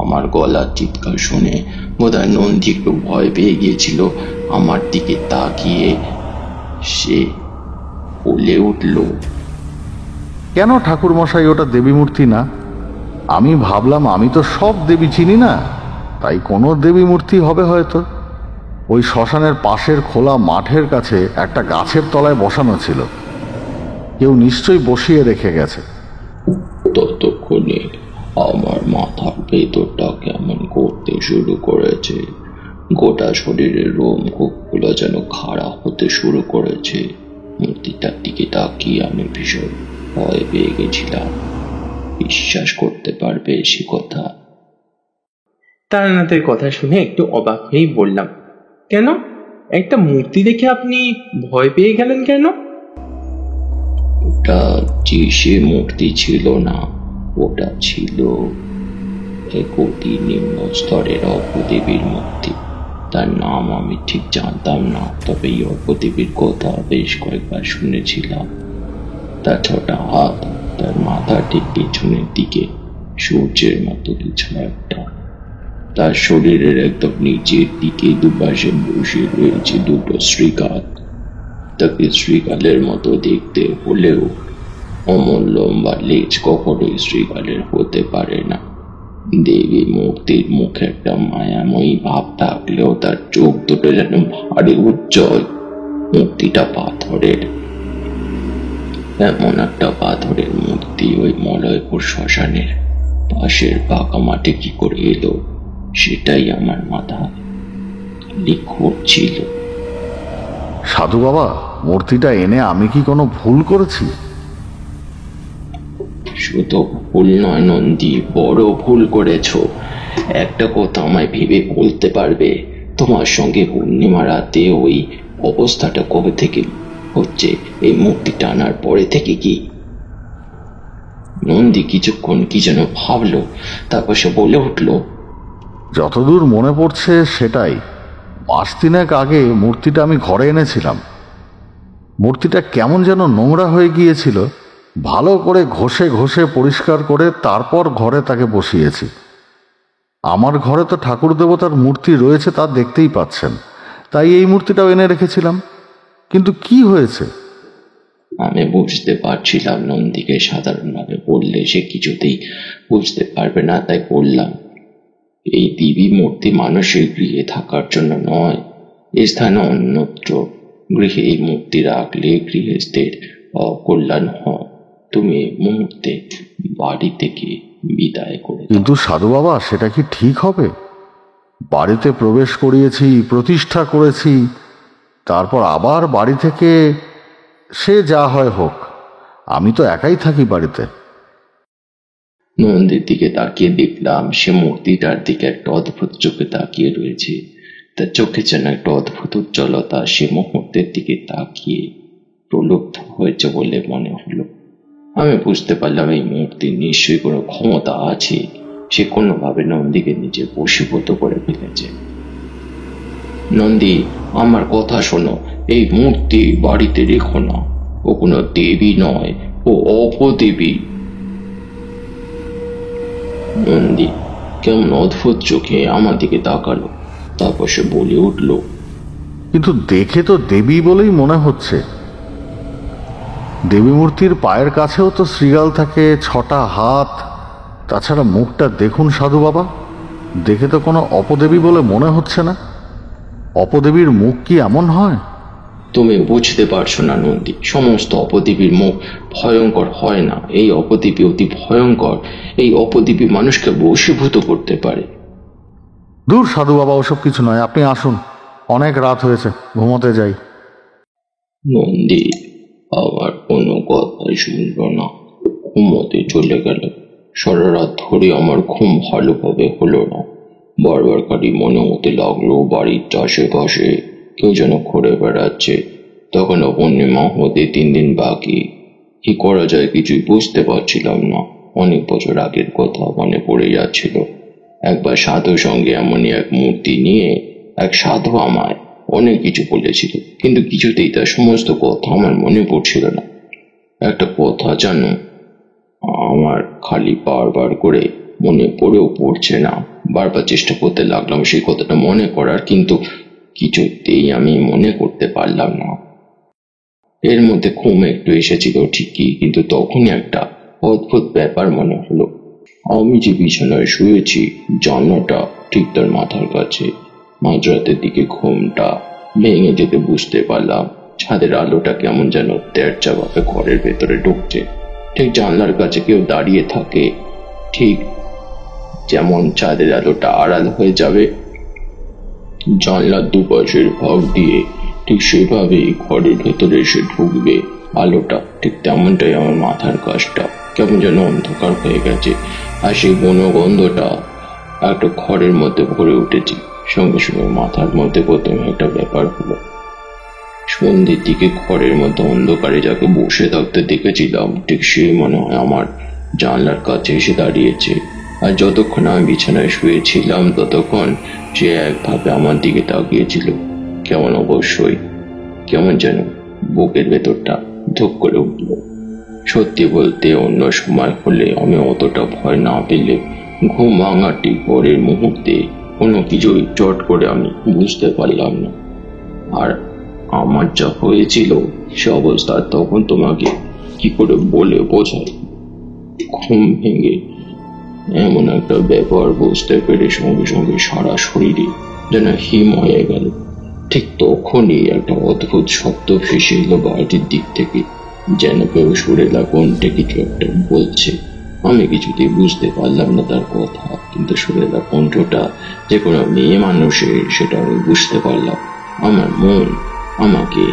আমার গলার চিৎকার শুনে বোধহয় নন্দী একটু ভয় পেয়ে গিয়েছিল। আমার দিকে তাকিয়ে সে বলে উঠল, কেন ঠাকুর মশাই, ওটা দেবী মূর্তি না? আমি ভাবলাম আমি তো সব দেবী চিনি না, তাই কোনো দেবী মূর্তি হবে হয়তো। ওই শ্মশানের পাশের খোলা মাঠের কাছে একটা গাছের তলায় বসানো ছিল, কেউ নিশ্চয়ই বসিয়ে রেখে গেছে। ততক্ষণে আমার মাথার ভেতরটা কেমন করতে শুরু করেছে, গোটা শরীরের রোমকূপগুলো যেন খাড়া হতে শুরু করেছে। মূর্তিটার দিকে তাকিয়ে আমি ভীষণ ভয় পেয়ে গেছিলাম। বিশ্বাস করতে পারবে সে কথা? তারানাথের কথা শুনে একটু অবাক হয়েই বললাম, কেন? একটা মূর্তি দেখে আপনি ভয় পেয়ে গেলেন কেন? ওটা যে সে মূর্তি ছিল না, ওটা ছিল এক অতি নিম্ন স্তরের অপদেবীর মূর্তি। তার নাম আমি ঠিক জানতাম না, তবে এই অপদেবীর কথা বেশ কয়েকবার শুনেছিলাম। তার 6টা হাত, তার মাথা ঠিক পেছনের দিকে সূর্যের মতো কিছু একটা। তার শরীরের একদম নিচের দিকে দুপাশে বসে রয়েছে 2টো শ্রীকাল। তাকে শ্রীকালের মতো দেখতে হলেও অমন লম্বা লেজ কখনোই শ্রীকালের হতে পারে না। দেবী মূর্তির মুখে একটা মায়াময়ী ভাব থাকলেও তার চোখ দুটো যেন ভারী উজ্জ্বল। মূর্তিটা পাথরের। এমন একটা পাথরের মূর্তি ওই মলয়পুর শ্মশানের পাশের পাকা মাঠে কি করে এলো, সেটাই আমার মাথায় ঘুরছিল। সাধু বাবা, মূর্তিটা এনে আমি কি কোনো ভুল করেছি? শুধু ভুল নয় নন্দী, বড় ভুল করেছো। একটা কথা আমায় ভেবে বলতে পারবে, তোমার সঙ্গে পূর্ণিমা রাতে ওই অবস্থাটা কবে থেকে হচ্ছে? এই মূর্তি টানার পরে থেকে কি? নন্দী কিছুক্ষণ কি যেন ভাবলো, তারপর সে বলে উঠল, যতদূর মনে পড়ছে সেটাই। 5 দিনেক আগে মূর্তিটা আমি ঘরে এনেছিলাম। মূর্তিটা কেমন যেন নোংরা হয়ে গিয়েছিল, ভালো করে ঘষে ঘষে পরিষ্কার করে তারপর ঘরে তাকে বসিয়েছি। আমার ঘরে তো ঠাকুর দেবতার মূর্তি রয়েছে, তা দেখতেই পাচ্ছেন, তাই এই মূর্তিটাও এনে রেখেছিলাম। কিন্তু কি হয়েছে? আমি বুঝতে পারছিলাম নন্দীকে সাধারণভাবে বললে সে কিছুতেই বুঝতে পারবে না, তাই বললাম, এই দেবী মূর্তি মানুষের গৃহে থাকার জন্য নয়, এ স্থানে অন্যত্র। গৃহে এই মূর্তি রাখলে গৃহস্থের অকল্যাণ হয়। তুমি মুহূর্তে বাড়ি থেকে বিদায় করে দাও। কিন্তু সাধু বাবা, সেটা কি ঠিক হবে? বাড়িতে প্রবেশ করিয়েছি, প্রতিষ্ঠা করেছি, তারপর আবার বাড়ি থেকে সে যা হয় হোক, আমি তো একাই থাকি বাড়িতে। নন্দীর দিকে তাকিয়ে দেখলাম সে মূর্তিটার দিকে একটা অদ্ভুত চোখে তাকিয়ে রয়েছে। তার চোখে যেন একটা অদ্ভুত উজ্জ্বলতা। সে মুহূর্তের দিকে তাকিয়ে প্রলুব্ধ হয়েছে বলে মনে হলো। আমি বুঝতে পারলাম এই মূর্তির নিশ্চয়ই কোনো ক্ষমতা আছে। সে কোনোভাবে নন্দীকে নিজে বশীভূত করে ফেলেছে। নন্দী, আমার কথা শোনো, এই মূর্তি বাড়িতে রেখো না। ও কোনো দেবী নয়, ও অপদেবী। নন্দী কেমন অদ্ভুত চোখে আমার দিকে তাকালো, তারপর সে বলে উঠল, কিন্তু দেখে তো দেবী বলেই মনে হচ্ছে। দেবী মূর্তির পায়ের কাছেও তো শ্রীগাল থাকে, 6টা হাত। তাছাড়া মুখটা দেখুন সাধু বাবা, দেখে তো কোনো অপদেবী বলে মনে হচ্ছে না। অপদেবীর মুখ কি এমন হয়? তুমি বুঝতে পারছো না নন্দী, সমস্ত অপদেবীর মুখ ভয়ঙ্কর হয় না। এই অপদেবী অতি ভয়ঙ্কর। এই অপদেবী মানুষকে বশীভূত করতে পারে। দূর সাধু বাবা, ওসব কিছু নয়, আপনি আসুন, অনেক রাত হয়েছে, ঘুমোতে যাই। নন্দী আমার কোনো কথাই শুনল না, ঘুমোতে চলে গেল। সারা রাত ধরে আমার ঘুম ভালোভাবে হলো না। বারবার খালি মনে হতে লাগলো বাড়ির আশেপাশে কেউ যেন ঘুরে বেড়াচ্ছে। তখনও পূর্ণিমা হতে 3 দিন বাকি। কি করা যায় কিছুই বুঝতে পারছিলাম না। অনেক বছর আগের কথা মনে পড়ে যাচ্ছিল। একবার সাধুর সঙ্গে এমনই এক মূর্তি নিয়ে এক সাধু আমায় অনেক কিছু বলেছিল, কিন্তু কিছুতেই তার সমস্ত কথা আমার মনে পড়ছিল না। একটা কথা জানো, আমার খালি বারবার করে মনে পড়েও পড়ছে না। বারবার চেষ্টা করতে লাগলাম সেই কথাটা মনে করার, কিন্তু কিছুতেই আমি মনে করতে পারলাম না। এর মধ্যে ঘুম একটু এসেছিল ঠিকই, কিন্তু তখনই একটা অদ্ভুত ব্যাপার মনে হলো। আমি যে বিছানায় শুয়েছি, জানলাটা ঠিক তার মাথার কাছে। মাঝরাতের দিকে ঘুমটা ভেঙে যেতে বুঝতে পারলাম ছাদের আলোটা কেমন যেন তেরচা ভাবে ঘরের ভেতরে ঢুকছে। ঠিক জানলার কাছে কেউ দাঁড়িয়ে থাকে, ঠিক যেমন ছাদের আলোটা আড়াল হয়ে যাবে জানলার দুপাশের ভাগ দিয়ে, ঠিক সেভাবেই ঘরের ভেতরে এসে ঢুকবে আলোটা। ঠিক তেমনটাই আমার মাথার কাছটা কেমন যেন অন্ধকার হয়ে গেছে, আর সেই বনগন্ধটা একটা ঘরের মধ্যে ভরে উঠেছে। সঙ্গে সঙ্গে মাথার মধ্যে প্রথমে একটা ব্যাপার হলো। সন্ধ্যের দিকে ঘরের মধ্যে অন্ধকারে যাকে বসে থাকতে দেখেছিলাম, ঠিক সেই মনে হয় আমার জানলার কাছে এসে দাঁড়িয়েছে। আর যতক্ষণ আমি বিছানায় শুয়েছিলাম ততক্ষণ সে একভাবে আমার দিকে তাকিয়েছিল। কেমন অবশ্যই কেমন যেন বুকের ভেতরটা ধুক করে উঠল। সত্যি বলতে অন্য সময় হলে আমি অতটা ভয় না পেলে ঘুম ভাঙাটি পরের মুহূর্তে কোনো কিছুই চট করে আমি বুঝতে পারলাম না। আর আমার যা হয়েছিল সে অবস্থা তখন তোমাকে কি করে বলে বোঝাই। ঘুম ভেঙে এমন একটা ব্যাপার বুঝতে পেরে সঙ্গে সঙ্গে সারা শরীরে যেন হিম হয়ে গেল। ঠিক তখনই একটা অদ্ভুত শব্দ ভেসে এলো বাড়ির দিক থেকে, যেন কেউ সুরেলা কণ্ঠে কিছু একটা বলছে। আমি কিছুতেই বুঝতে পারলাম না তার কথা, কিন্তু সুরেলা কণ্ঠটা যে কোনো মেয়ে মানুষের সেটা আমি বুঝতে পারলাম। আমার মন আমাকে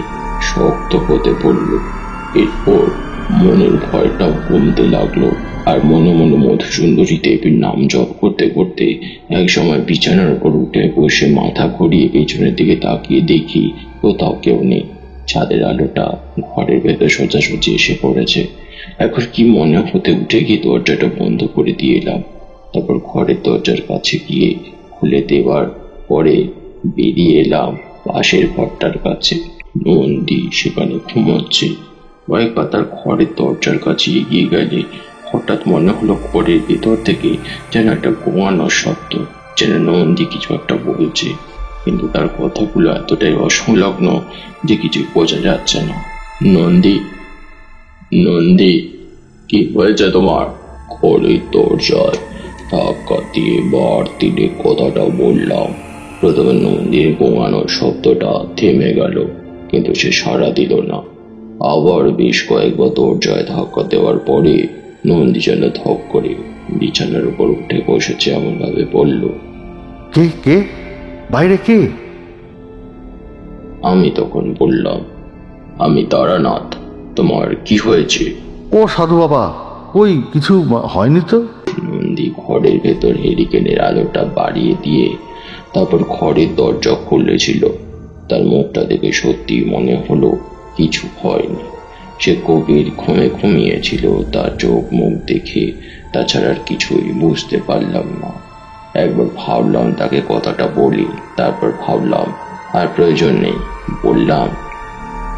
শক্ত হতে পড়ল। এরপর মনের ভয়টা কমতে লাগলো, আর মনে মনে মধুসুন্দরী দেবীর নাম জপ করতে করতে এক সময় বিছানার উপর উঠে বসে মাথা ঘুরিয়ে পেছনের দিকে তাকিয়ে দেখি কোথাও কেউ নেই। ছাদের আলোটা ঘরের ভেতর সোজাসুজি এসে পড়েছে। এখন কি মনে হতে উঠে গিয়ে দরজাটা বন্ধ করে দিয়ে এলাম। তারপর ঘরের দরজার কাছে গিয়ে খুলে দেওয়ার পরে বেরিয়ে এলাম পাশের ঘরটার কাছে। নন্দী সেখানে ঘুমোচ্ছে। কয়েকবার তার ঘরের দরজার কাছে এগিয়ে গেলে হঠাৎ মনে হলো ঘরের ভেতর থেকে যেন একটা গোয়ানোর শব্দ, যেন নন্দী কিছু একটা বলছে, কিন্তু তার কথাগুলো এতটাই অসংলগ্ন যে কিছুই বোঝা যাচ্ছে না। নন্দী, নন্দী, কি হয়েছে তোমার? ঘরের দরজায় ধাক্কা দিয়ে বার 3 কথাটা বললাম। প্রথমে নন্দীর গোয়ানোর শব্দটা থেমে গেল, কিন্তু সে সাড়া দিল না। আবার বেশ কয়েকবার দরজায় ধাক্কা দেওয়ার পরে নন্দী যেন ধপ করে বিছানার উপর উঠে বসেছে, এমন ভাবে বলল, কে কে বাইরে কে? আমি তখন বললাম, আমি তারানাথ। তোমার কি হয়েছে? ও সাধু বাবা, কই কিছু হয়নি তো। নন্দী ঘরের ভেতর হেরিকেনের আলোটা বাড়িয়ে দিয়ে তারপর ঘরের দরজা খুলেছিল। তার মুখটা দেখে সত্যি মনে হলো কিছু হয়নি। সে গভীর ঘুমে ঘুমিয়েছিল। তার চোখ মুখ দেখে তাছাড়া আর কিছুই বুঝতে পারলাম না। একবার ভাবলাম তাকে কথাটা বলি, তারপর ভাবলাম আর প্রয়োজন নেই। বললাম,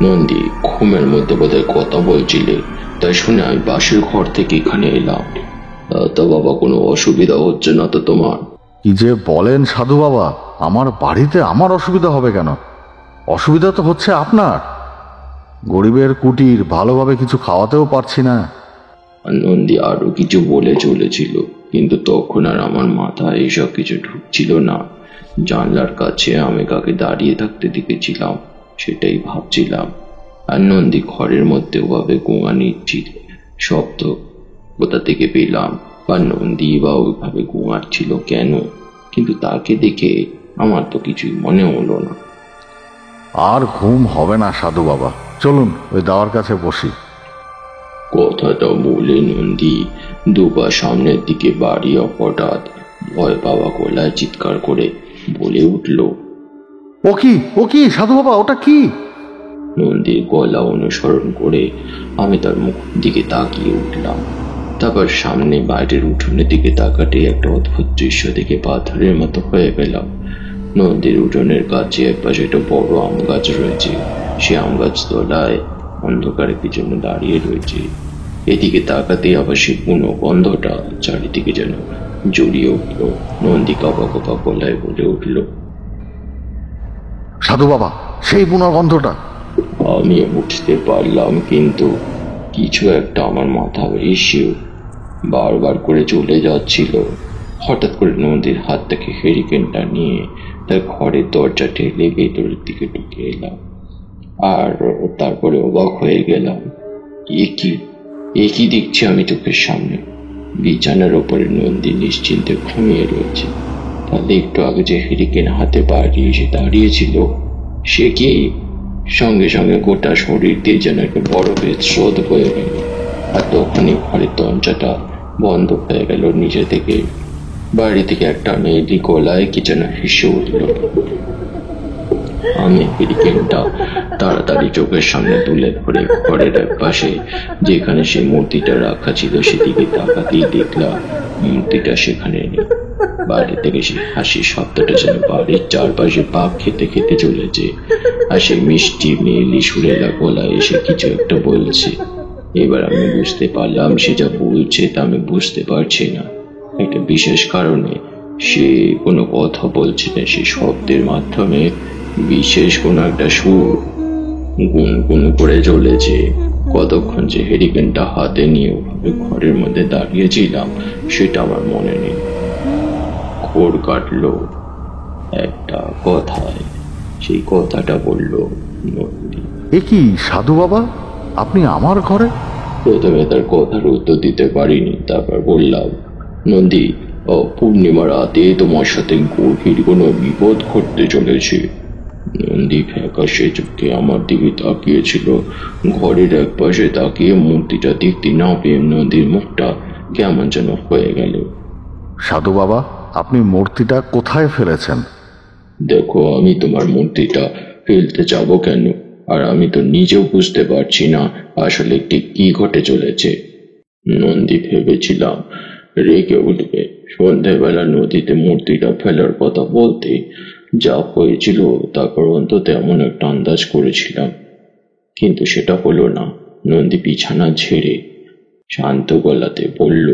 নন্দী, ঘুমের মধ্যে বোধহয় কথা বলছিলে, তাই শুনে আমি পাশের ঘর থেকে এখানে এলাম। তা বাবা, কোনো অসুবিধা হচ্ছে না তো তোমার? কি যে বলেন সাধু বাবা, আমার বাড়িতে আমার অসুবিধা হবে কেন? অসুবিধা তো হচ্ছে আপনার। গরিবের কুটির, ভালোভাবে কিছু খাওয়াতেও পারছি না। আর নন্দী আরো কিছু বলে চলেছিল, কিন্তু তখন আর আমার মাথায় এসব কিছু ঢুকছিল না। জানলার কাছে আমি কাকে দাঁড়িয়ে থাকতে দেখেছিলাম সেটাই ভাবছিলাম। আর নন্দী ঘরের মধ্যে ওভাবে গোঙা নিচ্ছিল, শব্দ কোথা থেকে পেলাম, বা নন্দী বা ওইভাবে গোঙাচ্ছিল কেন, কিন্তু তাকে দেখে আমার তো কিছুই মনে হলো না। আর ঘুম হবে না সাধু বাবা, চলুন ওই দাওয়ার কাছে বসি। কথাটা বলে নন্দী দুপা সামনের দিকে বাড়িয়ে হঠাৎ ভয় পাওয়া গলায় চিৎকার করে বলে উঠল, ও কি সাধু বাবা, ওটা কি? নন্দীর গলা অনুসরণ করে আমি তার মুখ দিকে তাকিয়ে উঠলাম। তারপর সামনে বাইরের উঠোনের দিকে তাকাতে একটা অদ্ভুত দৃশ্য দেখে পাথরের মতো হয়ে গেলাম। নদীর উঠোনের কাছে একপাশে একটা বড় আম গাছ রয়েছে। সে আম গাছ তলায় অন্ধকারে কি জন্য দাঁড়িয়ে রয়েছে। এদিকে তাকাতে আবার সে পুনো গন্ধটা চারিদিকে যেন জড়িয়ে উঠল। নন্দী কাপা কাপা গলায় বলে উঠল, সাধু বাবা, সেই বুনো গন্ধটা। আমি উঠতে পারলাম, কিন্তু কিছু একটা আমার মাথা এসেও বারবার করে চলে যাচ্ছিল। হঠাৎ করে নদীর হাত থেকে হেরিকেনটা নিয়ে তার ঘরের দরজা ঠেলে ভেতরের দিকে ঢুকে এলাম। আর তারপরে অবাক হয়ে গেলাম, একই দেখছি আমি চোখের সামনে। বিছানার ওপরে নন্দী নিশ্চিন্তে ঘুমিয়ে রয়েছে। তাহলে একটু আগে যে হেরিকেন হাতে বাড়িয়ে এসে দাঁড়িয়েছিল সে কি? সঙ্গে সঙ্গে গোটা শরীর দিয়ে যেন একটা বরফের স্রোত বয়ে গেল। আর তখনই ঘরের দরজাটা বন্ধ হয়ে গেল নিজে থেকে। বাড়ি থেকে একটা মেয়েলি গলায় কি যেন হেসে উঠল। আমি হেরিকেনটা তাড়াতাড়ি চোখের সামনে তুলে ধরে ঘরের এক পাশে যেখানে সে মূর্তিটা রাখা ছিল সেদিকে তাকাতেই দেখলাম মূর্তিটা সেখানে নেই। বাড়ি থেকে সে হাসির শব্দটা যেন বাড়ির চারপাশে পাক খেতে খেতে চলেছে। আর সে মিষ্টি মেয়েলি সুরেলা গলায় এসে কিছু একটা বলছে। এবার আমি বুঝতে পারলাম সে যা বলছে তা আমি বুঝতে পারছি না। একটা বিশেষ কারণে সে কোনো কথা বলছে না, সে শব্দের মাধ্যমে বিশেষ কোনো একটা সুর গুনগুন করে চলেছে। কতক্ষণ যে হেরিকেনটা হাতে নিয়ে ওভাবে ঘরের মধ্যে দাঁড়িয়েছিলাম সেটা আমার মনে নেই। ঘোর কাটলো একটা কথায়। সেই কথাটা বলল নন্দী। এ কি সাধু বাবা, আপনি আমার ঘরে? প্রথমে তার কথার উত্তর দিতে পারিনি। তারপর বললাম, নন্দী, পূর্ণিমা রাতে তোমার সাথে গভীর কোনো বিপদ ঘটতে চলেছে। নন্দী ফ্যাকাশে চোখে আমার দিকে তাকিয়েছিল। ঘরের এক পাশে তাকিয়ে মূর্তিটা দেখতে না পেয়ে নদীর মুখটা কেমন যেন হয়ে গেল। সাধু বাবা, আপনি মূর্তিটা কোথায় ফেলেছেন? দেখো, আমি তোমার মূর্তিটা ফেলতে যাব কেন? আর আমি তো নিজেও বুঝতে পারছি না আসলে ঠিক কি ঘটে চলেছে। নন্দী ভেবেছিলাম রেগে উঠবে। সন্ধ্যাবেলা নদীতে মূর্তিটা ফেলার কথা বলতে যা হয়েছিল তারপর অন্তত এমন একটা আন্দাজ করেছিলাম, কিন্তু সেটা হলো না। নন্দী বিছানা ঝেড়ে শান্ত গলাতে বলল,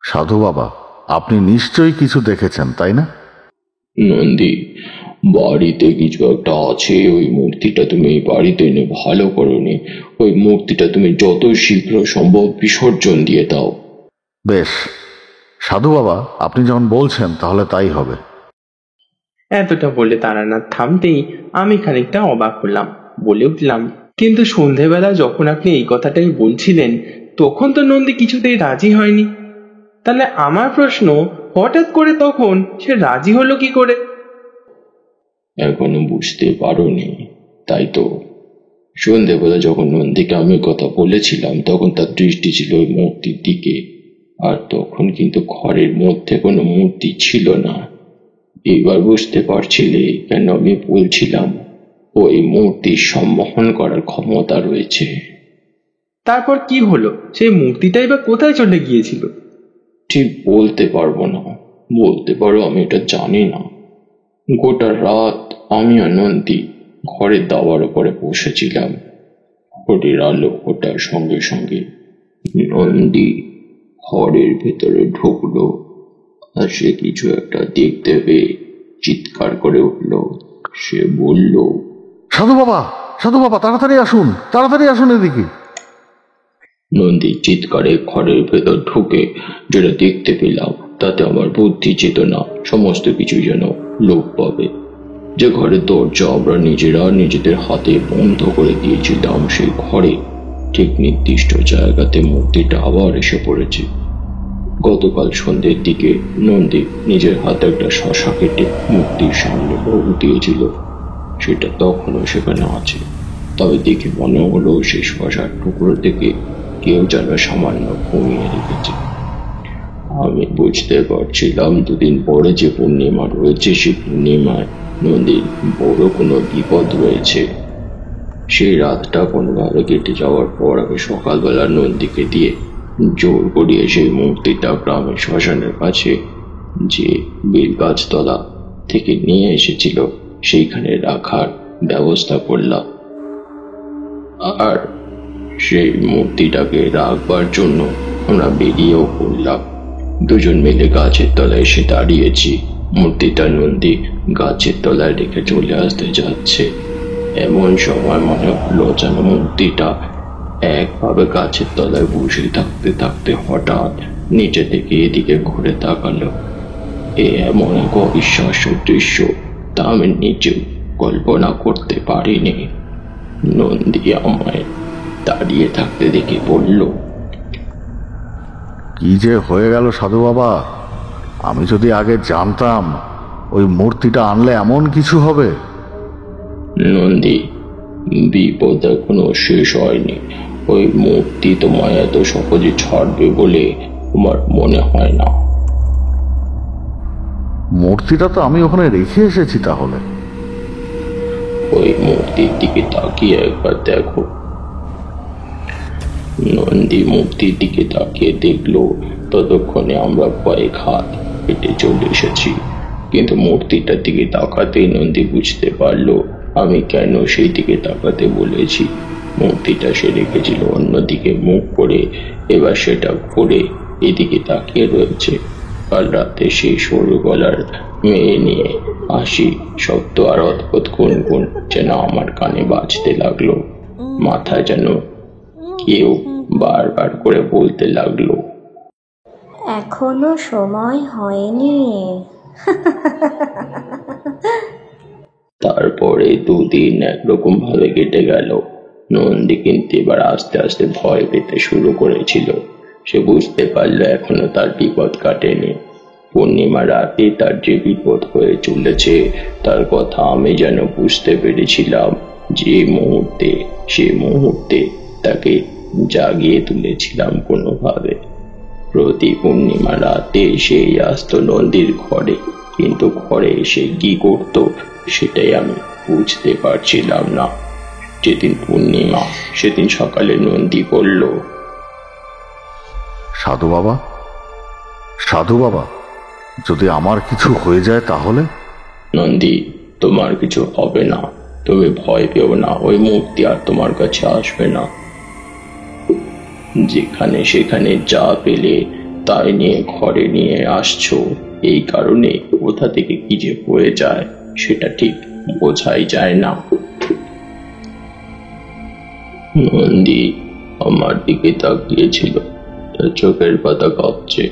সাধু বাবা, আপনি নিশ্চয়ই কিছু দেখেছেন, তাই না? নন্দী, বাড়িতে কিছু একটা আছে। ওই মূর্তিটা তুমি এই বাড়িতে এনে ভালো করোনি। ওই মূর্তিটা তুমি যত শীঘ্র সম্ভব বিসর্জন দিয়ে দাও। বেশ সাধু বাবা, আপনি যখন বলছেন তাহলে তাই হবে। এতটা বলে তারানাথ থামতেই আমি খানিকটা অবাক হলাম। বলে উঠলাম, কিন্তু সন্ধেবেলা যখন আপনি এই কথাটাই বলছিলেন তখন তো নন্দী কিছুতেই রাজি হয়নি। তাহলে আমার প্রশ্ন, হঠাৎ করে তখন সে রাজি হলো কি করে? এখনো বুঝতে পারোনি, তাই তো? সন্ধেবেলা যখন নন্দীকে আমি কথা বলেছিলাম তখন তার দৃষ্টি ছিল ওই মূর্তির দিকে। আর তখন কিন্তু ঘরের মধ্যে কোনো মূর্তি ছিল না। এবার বুঝতে পারছিলে কেন আমি বলছিলাম ওই মূর্তির সম্মোহন করার ক্ষমতা রয়েছে। তারপর কি হলো? সেই মূর্তিটাই বা কোথায় চলে গিয়েছিল? ঠিক বলতে পারবো না। বলতে পারো আমি এটা জানি না। গোটা রাত আমি আর নন্দী ঘরের দাওয়ার উপরে বসেছিলাম। ঘরের আলো ওঠার সঙ্গে সঙ্গে নন্দী ঘরের ভেতরে ঢুকলো। আর সে কিছু একটা দেখতে পেয়ে চিৎকার করে উঠল। সে বলল, সাধু বাবা, সাধু বাবা, তাড়াতাড়ি আসুন, তাড়াতাড়ি আসুন এদিকে। নন্দী চিৎকারে ঘরের ভেতর ঢুকে যেটা দেখতে পেলাম তাতে আমার বুদ্ধি চেতনা সমস্ত কিছু যেন লোপ পাবে। যে ঘরের দরজা আমরা নিজেরা নিজেদের হাতে বন্ধ করে দিয়েছিলাম, সেই ঘরে ঠিক নির্দিষ্ট জায়গাতে মূর্তিটা আবার এসে পড়েছে। গতকাল সন্ধ্যের দিকে নন্দী নিজের হাতে একটা শশা কেটে মূর্তির সামনে দিয়েছিল, সেটা তখনও সেখানে আছে। তবে দেখে মনে হলো সেই শশার টুকরো থেকে কেউ যেন সামান্য কমিয়ে রেখেছে। আমি বুঝতে পারছিলাম দুদিন পরে যে পূর্ণিমা রয়েছে, সেই পূর্ণিমায় নদীর বড় কোনো বিপদ রয়েছে। সেই রাতটা কোনোভাবে কেটে যাওয়ার পর আমি সকালবেলা নন্দীকে দিয়ে জোর করিয়ে সেই মূর্তিটা গ্রামের শ্মশানের কাছে যে বেলগাছতলা থেকে নিয়ে এসেছিল সেইখানে রাখার ব্যবস্থা করলাম। আর সেই মূর্তিটাকে রাখবার জন্য আমরা বেরিয়েও পড়লাম। দুজন মিলে গাছের তলায় এসে দাঁড়িয়েছি। মূর্তিটা নন্দী গাছের তলায় রেখে চলে আসতে যাচ্ছে। এমন সময় মনে হলো যেন মূর্তিটা একভাবে গাছের তলায় বসে থাকতে থাকতে হঠাৎ নিচে থেকে এদিকে ঘুরে তাকালো। এমন এক অবিশ্বাস্য দৃশ্য তা আমি নিজেও কল্পনা করতে পারিনি। নন্দী আমায় দাঁড়িয়ে থাকতে দেখে বলল, কি যে হয়ে গেল সাধু বাবা, আমি যদি আগে জানতাম ওই মূর্তিটা আনলে এমন কিছু হবে। নন্দী, বিপদ এখনো শেষ হয়নি। ওই মূর্তি তোমায় এত সহজে ছাড়বে বলে আমার মনে হয় না। মূর্তিটা তো আমি ওখানে রেখে এসেছি। তাহলে ওই মূর্তির দিকে তাকিয়ে একবার দেখো। নন্দী মূর্তির দিকে তাকিয়ে দেখলো ততক্ষণে আমরা কয়েক হাত হেঁটে চলে এসেছি। কিন্তু মূর্তিটার দিকে তাকাতেই নন্দী বুঝতে পারলো আমি কেন সেই দিকে তাকাতে বলেছি। মূর্তিটা সে রেখেছিল অন্যদিকে মুখ করে, এবার সেটা ঘুরে এদিকে তাকিয়ে রয়েছে। কাল রাতে সেই সরু গলার মেয়ে নিয়ে হাসি শব্দ আর অদ্ভুত গুনগুন যেন আমার কানে বাজতে লাগলো। মাথায় যেন কেউ বারবার করে বলতে লাগলো, এখনো সময় হয়নি। তারপরে দুদিন একরকম ভাবে কেটে গেল। নন্দী কিন্তু এবার আস্তে আস্তে ভয় পেতে শুরু করেছিল। সে বুঝতে পারলো এখনো তার বিপদ কাটেনি। পূর্ণিমা রাতে তার যে বিপদ হয়ে চলেছে তার কথা আমি যেন বুঝতে পেরেছিলাম। যে মুহূর্তে সে মুহূর্তে তাকে জাগিয়ে তুলেছিলাম কোনোভাবে। প্রতি পূর্ণিমা রাতে সেই আসতো নন্দীর ঘরে, কিন্তু ঘরে এসে কি করতো সেটাই আমি বুঝতে পারছিলাম না। যেদিন পূর্ণিমা সেদিন সকালে নন্দী বলল, সাধু বাবা, সাধু বাবা, যদি আমার কিছু হয়ে যায় তাহলে? নন্দী, তোমার কিছু হবে না, তুমি ভয় পেও না। ওই মূর্তি আর তোমার কাছে আসবে না। যেখানে সেখানে যা পেলে তাই নিয়ে ঘরে নিয়ে আসছো, এই কারণে কোথা থেকে কি যে হয়ে যায় সেটা ঠিক বোঝাই যায় না। নন্দী আমার দিকে তাকিয়েছিল, চোখের পাতা কাঁপছে।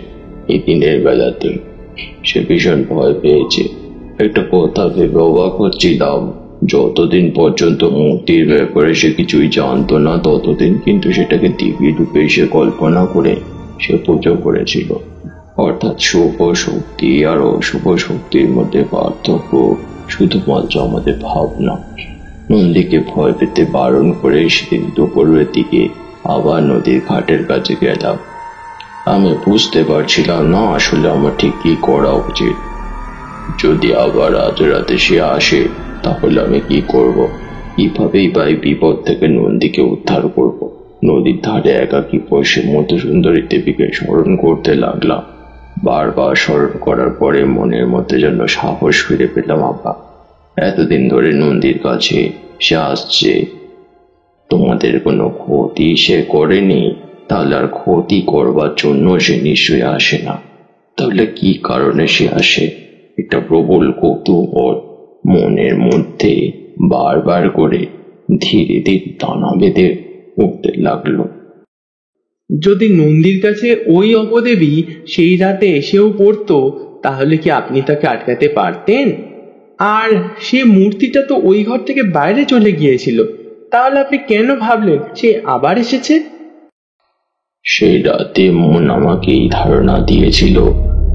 এই দিনের বেলাতে সে ভীষণ ভয় পেয়েছে। একটা কথা ভেবে অবাক হচ্ছিলাম, যতদিন পর্যন্ত মূর্তির ব্যাপারে সে কিছুই জানতো না ততদিন কিন্তু সেটাকে দিব্যি রূপে সে কল্পনা করে সে পুজো করেছিল। অর্থাৎ শুভ শক্তি আর অশুভ শক্তির মধ্যে পার্থক্য শুধুমাত্র আমাদের ভাবনা। নন্দীকে ভয় পেতে বারণ করে সেদিন দুপুরের দিকে আবার নদীর ঘাটের কাছে গেলাম। আমি বুঝতে পারছিলাম না আসলে আমার ঠিক কি করা উচিত। যদি আবার আজ রাতে সে আসে তাহলে আমি কি করব? কিভাবেই বা এই বিপদ থেকে নন্দীকে উদ্ধার করব? নদীর ধারে একাকী বসে মধুসুন্দরী দেবীকে স্মরণ করতে লাগলাম। বারবার স্মরণ করার পরে মনের মধ্যে যেন সাহস ফিরে পেলাম। আবার এতদিন ধরে নন্দীর কাছে সে আসছে, তোমাদের কোনো ক্ষতি সে করেনি, তাহলে আর ক্ষতি করবার জন্য সে নিশ্চয়ই আসে না। তাহলে কি কারণে সে আসে? একটা প্রবল কৌতূহল মনের মধ্যে বারবার করে ধীরে ধীরে টানা বেঁধে উঠতে লাগলো। যদি নন্দীর কাছে ওই অপদেবী সেই রাতে এসেও পড়তো, তাহলে কি আপনি তাকে আটকাতে পারতেন? আর সে মূর্তিটা তো ওই ঘর থেকে বাইরে চলে গিয়েছিল, তাহলে আপনি কেন ভাবলেন সে আবার এসেছে? সেই রাতে মন আমাকে এই ধারণা দিয়েছিল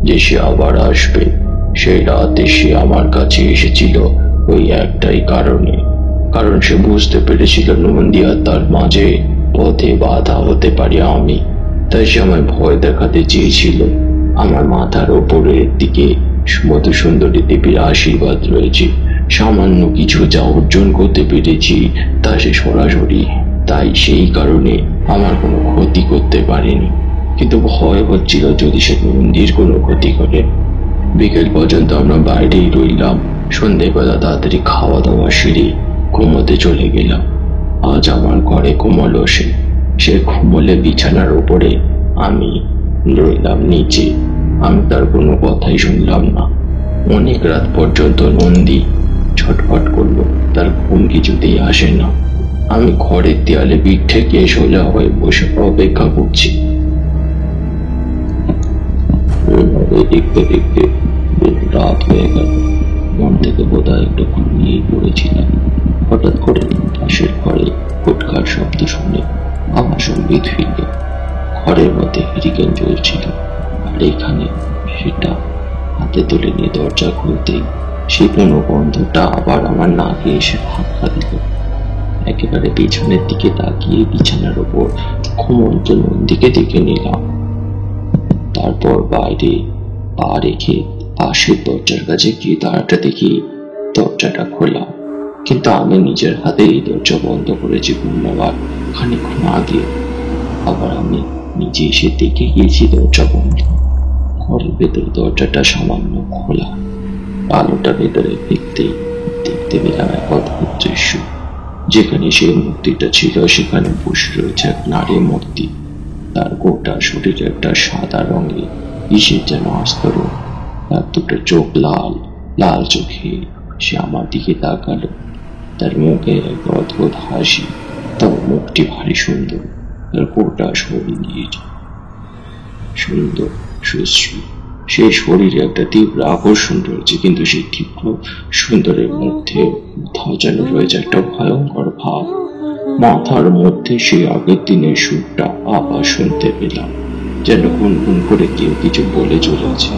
যে সে আবার আসবে। সেই রাতে সে আমার কাছে এসেছিল ওই একটাই কারণে, কারণ সে বুঝতে পেরেছিল নন্দী আর তার মাঝে পথে বাধা হতে পারি আমি। তাই সে আমায় ভয় দেখাতে চেয়েছিল। আমার মাথার ওপরের দিকে মধু সুন্দরী দেবীর আশীর্বাদ রয়েছে। সামান্য কিছু যা অর্জন করতে পেরেছি তা সে সরাসরি, তাই সেই কারণে আমার কোনো ক্ষতি করতে পারেনি। কিন্তু ভয় হচ্ছিল যদি সে নন্দীর কোনো ক্ষতি করে। বিকেল পর্যন্ত আমরা বাইরেই রইলাম। সন্ধেবেলা তাড়াতাড়ি খাওয়া দাওয়া সেরে ঘুমোতে চলে গেলাম। আজ আমার ঘরে ঘুমোলো সে ঘুমোলে বিছানার উপরে, আমি রইলাম নিচে। আমি তার কোনো কথাই শুনলাম না। অনেক রাত পর্যন্ত নন্দী ছটফট করলো, তার ঘুম কিছুতেই আসে না। আমি ঘরের দেয়ালে পিঠ ঠেকিয়ে সোজা হয়ে বসে অপেক্ষা করছি। দেখতে দেখতে রাত হয়ে গেল। মন থেকে বোধহয় একটু ঘুমিয়ে পড়েছিলাম। হঠাৎ করে পাশের ঘরে ফুটকার শব্দ শুনে আমার সম্বিত ফিরল। ঘরের মধ্যে হ্যারিকেন জ্বলছিল, আর এখানে সেটা হাতে তুলে নিয়ে দরজা খুলতেই সেই পুরনো গন্ধটা আবার আমার নাকে এসে ধাক্কা দিল। একেবারে পিছনের দিকে তাকিয়ে বিছানার ওপর ঘুমন্ত নন্দীকে দেখে নিলাম। তারপর বাইরে পা রেখে পাশের দরজার কাছে গিয়ে দাঁড়াটা দেখি দরজাটা খোলা, কিন্তু আমি নিজের হাতে এই দরজা বন্ধ করেছি পুনর্বার খানিকক্ষণ আগে। আবার আমি নিজে এসে দেখে গিয়েছি দরজা বন্ধ। ঘরের ভেতরে দরজাটা সামান্য খোলা। আলোটা ভেতরে দেখতে পেলাম এক অদ্ভুত দৃশ্য। যেখানে সেই মূর্তিটা ছিল সেখানে বসে রয়েছে এক নারী মূর্তি। তার গোটা শরীরে একটা সাদা রঙে কিসের যেন আস্তরণ। তার দুটো চোখ লাল লাল চোখে সে আমার দিকে তাকালো। তার মুখে এক অদ্ভুত হাসি। তার মুখটি ভারী সুন্দর। তার গোটা শরীর সুন্দর সুশ্রী। সেই শরীরে একটা তীব্র আকর্ষণ রয়েছে, কিন্তু সেই তীব্র সুন্দরের মধ্যে কোথাও যেন রয়েছে একটা ভয়ঙ্কর ভাব। মাথার মধ্যে সেই আগের দিনের সুরটা আবার শুনতে পেলাম, যেন গুনগুন করে কেউ কিছু বলে চলেছে।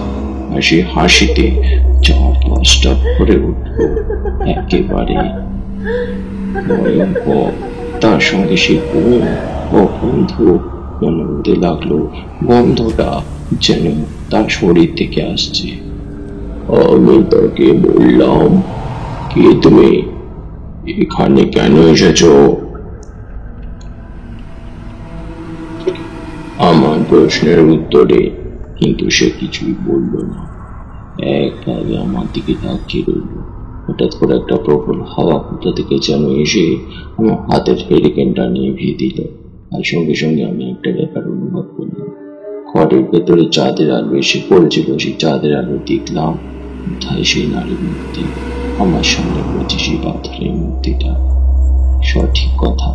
আর সেই হাসিতে 4-5টা ভরে উঠল একেবারে ভয়ঙ্কর। তার সঙ্গে সেই বোন ও বন্ধু মনে হতে লাগলো গন্ধটা যেন তার শরীর থেকে আসছে। আমি তাকে বললাম, কে তুমি? এখানে কেন এসেছো? আমার প্রশ্নের উত্তরে কিন্তু সে কিছুই বলল না। একভাবে আমার দিকে তাকিয়ে রইল। হঠাৎ করে একটা প্রবল হাওয়া কোথা থেকে যেন এসে আমার হাতের হ্যারিকেনটা নিভিয়ে দিল। আর সঙ্গে সঙ্গে আমি একটা ব্যাপার অনুভব করলাম। ঘরের ভেতরে চাঁদের আলো এসে পড়েছিল। সেই চাঁদের আলো দেখলাম কোথায় সেই নারী মূর্তি। আমার সামনে রয়েছে সেই পাথরের মূর্তিটা। সঠিক কথা।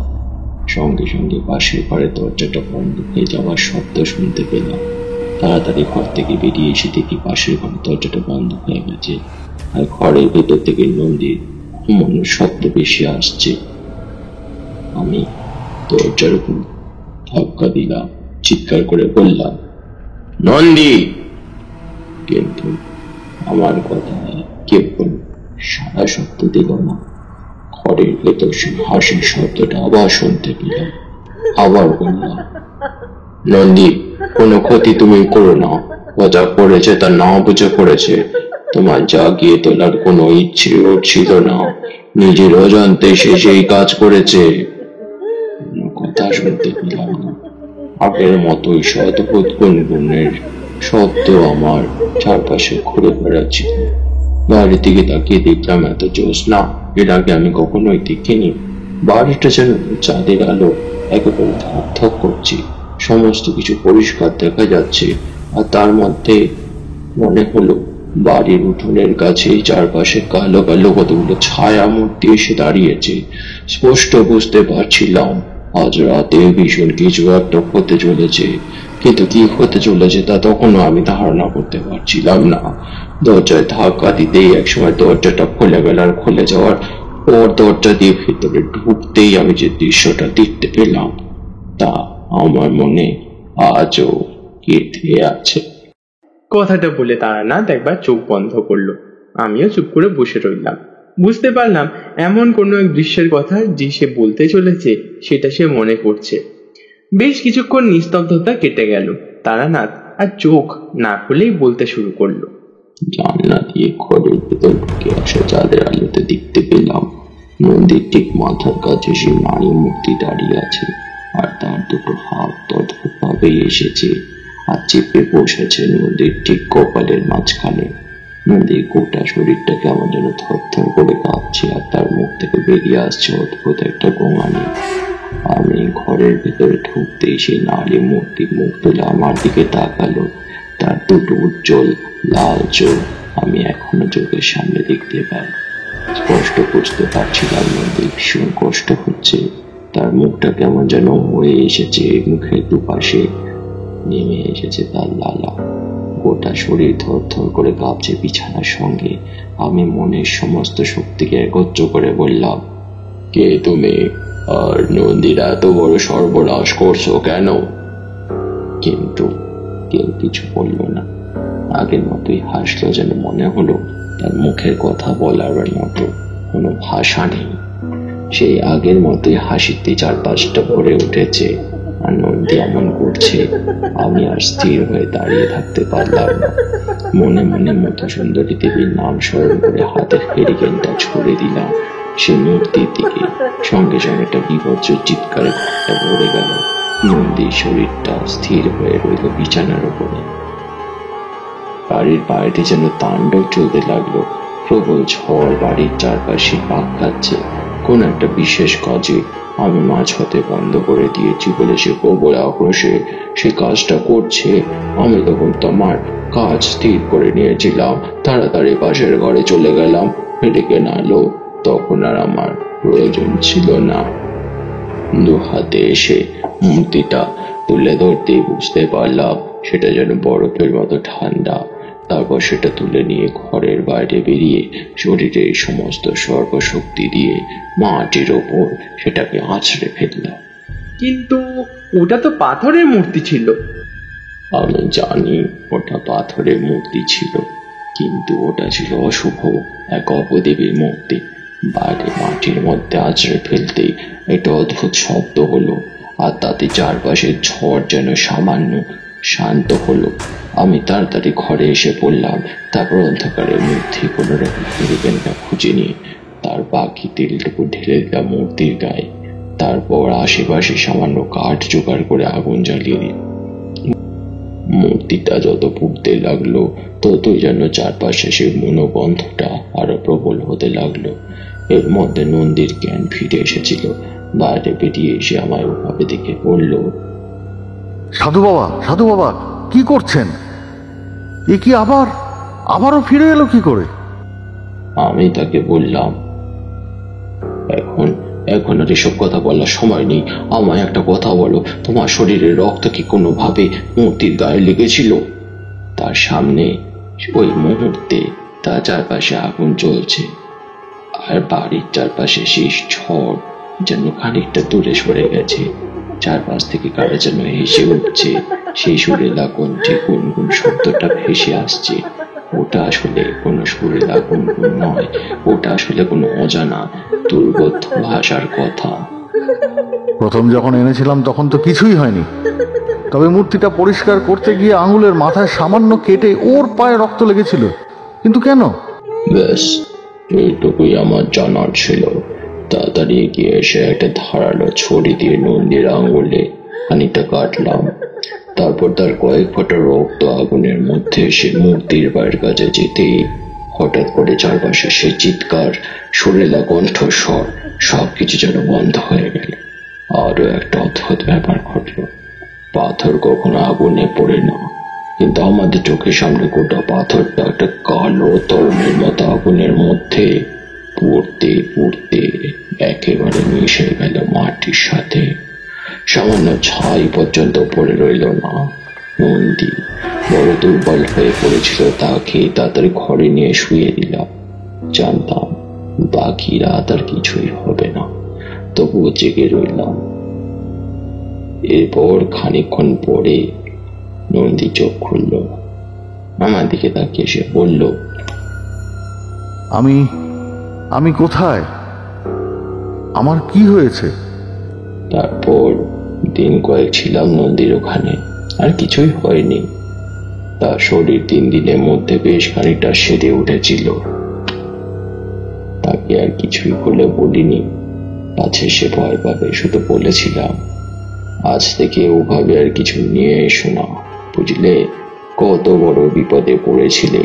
সঙ্গে সঙ্গে পাশের ঘরে দরজাটা বন্ধ হয়ে যাওয়ার শব্দ শুনতে পেলাম। তাড়াতাড়ি ঘর থেকে বেরিয়ে এসে দেখি পাশের ঘরের দরজাটা বন্ধ হয়ে গেছে, আর ঘরের ভেতর থেকে নন্দীর মনে শব্দ বেশি আসছে। আমি দরজার উপর ধাক্কা দিলাম, চিৎকার করে বললাম, নন্দী! কিন্তু আমার কথা কেউ কোনো সারা শব্দ দিল না। ঘরের ভেতর সে হাসির শব্দটা আবার শুনতে পেলাম। আবার বললাম, নন্দী, কোনো ক্ষতি তুমি করো না। ও যা করেছে তা না বুঝে করেছে। তোমার জাগিয়ে তোলার কোনো ইচ্ছে ওর ছিল না। নিজের অজান্তে সে সেই কাজ করেছে। কথা শুনতে পেলাম না। আগের মতোই অদ্ভুত গুনগুনের শব্দ আমার চারপাশে ঘুরে বেড়াচ্ছিল। বাড়ির দিকে তাকিয়ে দেখলাম এত জ্যোৎস্না এর আগে আমি কখনোই দেখিনি। বাড়িটা যেন চাঁদের আলো একেবারে ধক করছে। সমস্ত কিছু পরিষ্কার দেখা যাচ্ছে। আর তার মধ্যে মনে হলো বাড়ির উঠোনের কাছেই চারপাশে কালো কালো কতগুলো ছায়া মূর্তি এসে দাঁড়িয়েছে। স্পষ্ট বুঝতে পারছিলাম আজ রাতে ভীষণ কিছু একটা হতে চলেছে, কিন্তু কি হতে চলেছে তা তখনও আমি ধারণা করতে পারছিলাম না। দরজায় ধাক্কা দিতেই একসময় দরজাটা খুলে গেল, আর খুলে যাওয়ার পর দরজা দিয়ে ভেতরে ঢুকতেই আমি যে দৃশ্যটা দেখতে পেলাম তা আমার মনে আজও গেঁথে আছে। কথাটা বলে তারানাথ একবার চোখ বন্ধ করলো। আমিও চুপ করে বসে রইলাম। বুঝতে পারলাম এমন কোনো এক দৃশ্যের কথা যে সে বলতে চলেছে সেটা সে মনে করছে। বেশ কিছুক্ষণ নিস্তব্ধতা কেটে গেল। তারানাথ আর চোখ না খুলেই বলতে শুরু করলো। জানলা দিয়ে ঘরের ভেতর ঢুকে আসা চাঁদের আলোতে দেখতে পেলাম নদীর ঠিক মাথার কাছে সে নারী মূর্তি দাঁড়িয়ে আছে, আর তার দুটো হাত অদ্ভুত ভাবে এসেছে আর চেপে বসেছে নদীর ঠিক কপালের মাঝখানে। নদীর গোটা শরীরটা কেমন যেন থরথর করে কাঁপছে, আর তার মুখ থেকে বেরিয়ে আসছে অদ্ভুত একটা গোঙানি। আমি ঘরের ভেতরে ঢুকতেই সেই নারী মূর্তি মুখ তুলে আমার দিকে তাকালো। তার দুটো উজ্জ্বল লাল চোখ আমি এখনো চোখের সামনে দেখতে পাই। স্পষ্ট বুঝতে পারছিলাম নদীর ভীষণ কষ্ট হচ্ছে। তার মুখটা কেমন যেন হয়ে এসেছে, মুখের দুপাশে নেমে এসেছে তার লালা। গোটা শরীর থরথর করে কাঁপছে বিছানার সঙ্গে। আমি মনের সমস্ত শক্তিকে একত্র করে বললাম, কে তুমি, আর নন্দীর এত বড় সর্বনাশ করছো কেন? কিন্তু কেউ কিছু বলল না। আগের মতোই হাসলো, যেন মনে হলো তার মুখের কথা বলার মতো কোনো ভাষা নেই। সেই আগের মতোই হাসিতে চারপাশটা ভরে উঠেছে, আর নন্দী এমন করছে আমি আর স্থির হয়ে দাঁড়িয়ে থাকতে পারলাম না। মনে মনে মধুসুন্দরী দেবীর নাম স্মরণ করে হাতের হেরিকেনটা ছুড়ে দিলাম সেই মূর্তির দিকে। সঙ্গে সঙ্গে একটা বিভৎস চিৎকারে ঘরটা ভরে গেল। নন্দীর শরীরটা স্থির হয়ে রইল বিছানার উপরে। বাড়ির বাইরে যেন তাণ্ডব চলতে লাগলো। প্রবল ঝড় বাড়ির চারপাশে পাক খাচ্ছে। কোন একটা বিশেষ কাজে আমি মাঝ হতে বন্ধ করে দিয়েছি বলে সে প্রবল আক্রোশে সে কাজটা করছে। আমি তখন তোমার কাজ স্থির করে নিয়েছিলাম, তাড়াতাড়ি পাশের ঘরে চলে গেলাম। হেঁটে নালো তখন আর আমার প্রয়োজন ছিল না। দু হাতে এসে মূর্তিটা তুলে ধরতেই বুঝতে পারলাম সেটা যেন বরফের মতো ঠান্ডা। তারপর সেটা তুলে নিয়ে ঘরের বাইরে বেরিয়ে শরীরের সমস্ত সর্বশক্তি দিয়ে মাটির ওপর সেটাকে আছড়ে ফেললাম। কিন্তু ওটা তো পাথরের মূর্তি ছিল। আমি জানি ওটা পাথরের মূর্তি ছিল, কিন্তু ওটা ছিল অশুভ এক অপদেবীর মূর্তি। বাইরে মাটির মধ্যে আছড়ে ফেলতেই একটা অদ্ভুত শব্দ হলো, আর তাতে চারপাশের ঝড় যেন সামান্য শান্ত হলো। আমি তাড়াতাড়ি ঘরে এসে পড়লাম। তারপর অন্ধকারের মধ্যে কোনো রকম হেরিকেনটা খুঁজে নিয়ে তার বাকি তেলটুকু ঢেলে দিলাম মূর্তির গায়ে। তারপর আশেপাশে সামান্য কাঠ জোগাড় করে আগুন জ্বালিয়ে দিল। মূর্তিটা যত পুড়তে লাগলো ততই যেন চারপাশে সে মনোগন্ধটা আরো প্রবল হতে লাগলো। এর মধ্যে নন্দীর জ্ঞান ফিরে এসেছিল। বাইরে বেরিয়ে এসে আমায় ওভাবে দেখে বলল, সাধু বাবা কি করছেন? এ কি আবারও ফিরে এলো কি করে? আমি তাকে বললাম, এখন আর এসব কথা বলার সময় নেই। আমায় একটা কথা বলো, তোমার শরীরের রক্ত কি কোনোভাবে মূর্তির গায়ে লেগেছিল? তার সামনে ওই মুহূর্তে তার চারপাশে আগুন জ্বলছে, আর বাড়ির চারপাশে সেই ঝড় যেন খানিকটা দূরে সরে গেছে। চারপাশ থেকে কারা যেন হেসে উঠছে। সেই সুরেলা কণ্ঠে গুনগুন শব্দটা ভেসে আসছে। ওটা আসলে কোনো সুরেলা গুনগুন নয়, ওটা আসলে কোনো অজানা দুর্বোধ্য ভাষার কথা। প্রথম যখন এনেছিলাম তখন তো কিছুই হয়নি, তবে মূর্তিটা পরিষ্কার করতে গিয়ে আঙুলের মাথায় সামান্য কেটে ওর পায়ে রক্ত লেগেছিল। কিন্তু কেন? ব্যাস এইটুকুই আমার জানার ছিল। তাড়াতাড়ি এগিয়ে এসে একটা ধারালো ছড়ি দিয়ে নন্দীর আঙুলে খানিকটা কাটলাম। তারপর তার কয়েক ফোঁটা রক্ত আগুনের মধ্যে সে মূর্তির পায়ের কাছে যেতেই হঠাৎ করে চারপাশে সে চিৎকার, সুরেলা কণ্ঠস্বর সবকিছু যেন বন্ধ হয়ে গেল। আরো একটা অদ্ভুত ব্যাপার ঘটল। পাথর কখনো আগুনে পড়ে না, কিন্তু আমাদের চোখের সামনে গোটা পাথরটা একটা কালো তরলের মতো আগুনের মধ্যে পুড়তে পুড়তে একেবারে মিশে গেল মাটির সাথে। সামান্য ছাই পর্যন্ত পড়ে রইল না। নন্দী বড় দুর্বল হয়ে পড়েছিল, তাকে তাড়াতাড়ি ঘরে নিয়ে শুয়ে দিলাম। জানতাম বাকি রাত আর কিছুই হবে না, তবুও জেগে রইলাম। এরপর খানিকক্ষণ পরে নন্দী চোখ খুলল, আমার দিকে তাকিয়ে সে বলল, আমি আমি কোথায়? আমার কি হয়েছে? তারপর দিন কয়েক ছিলাম নন্দীর ওখানে, আর কিছুই হয়নি। তার শরীর 3 দিনের মধ্যে বেশ খানিকটা সেরে উঠেছিল। তাকে আর কিছুই হলে বলিনি, পাছে সে ভয় পাবে, শুধু বলেছিলাম, আজ থেকে ওভাবে আর কিছু নিয়ে এসো না, বুঝলে? কত বড় বিপদে পড়েছিলে,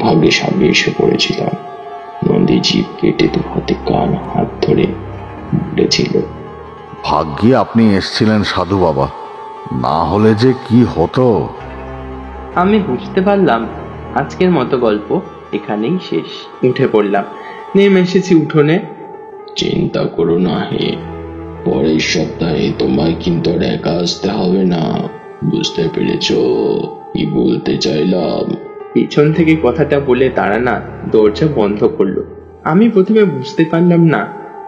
ভাগ্যে সামনে এসে পড়েছিলাম। নন্দী জিভ কেটে 2 হাতে কান হাত ধরে বলেছিল, ভাগ্যে আপনি এসছিলেন সাধু বাবা, না হলে যে কি হতো। আমি বুঝতে পারলাম আজকের মতো গল্প এখানেই শেষ। উঠে পড়লাম, নেমে এসেছি উঠোনে। চিন্তা করো না হে, পরের সপ্তাহে তোমায় কিন্তু আর একা আসতে হবে না, বুঝতে পেরেছো কি বলতে চাইলাম? পিছন থেকে কথাটা বলে তারানাথ দরজা বন্ধ করলো। আমি প্রথমে বুঝতে পারলাম না,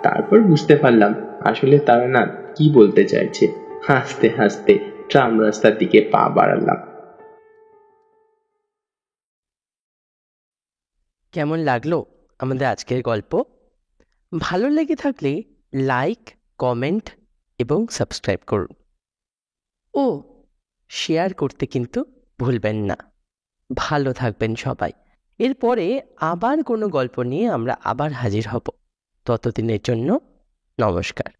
তারপর বুঝতে পারলাম আসলে তারানাথ কি বলতে চাইছে। হাসতে হাসতে ট্রাম রাস্তার দিকে পা বাড়ালাম। কেমন লাগলো আমাদের আজকের গল্প? ভালো লেগে থাকলে লাইক, কমেন্ট এবং সাবস্ক্রাইব করুন। ও শেয়ার করতে কিন্তু ভুলবেন না। ভালো থাকবেন সবাই। এরপরে আবার কোনো গল্প নিয়ে আমরা আবার হাজির হব। ততদিনের জন্য নমস্কার।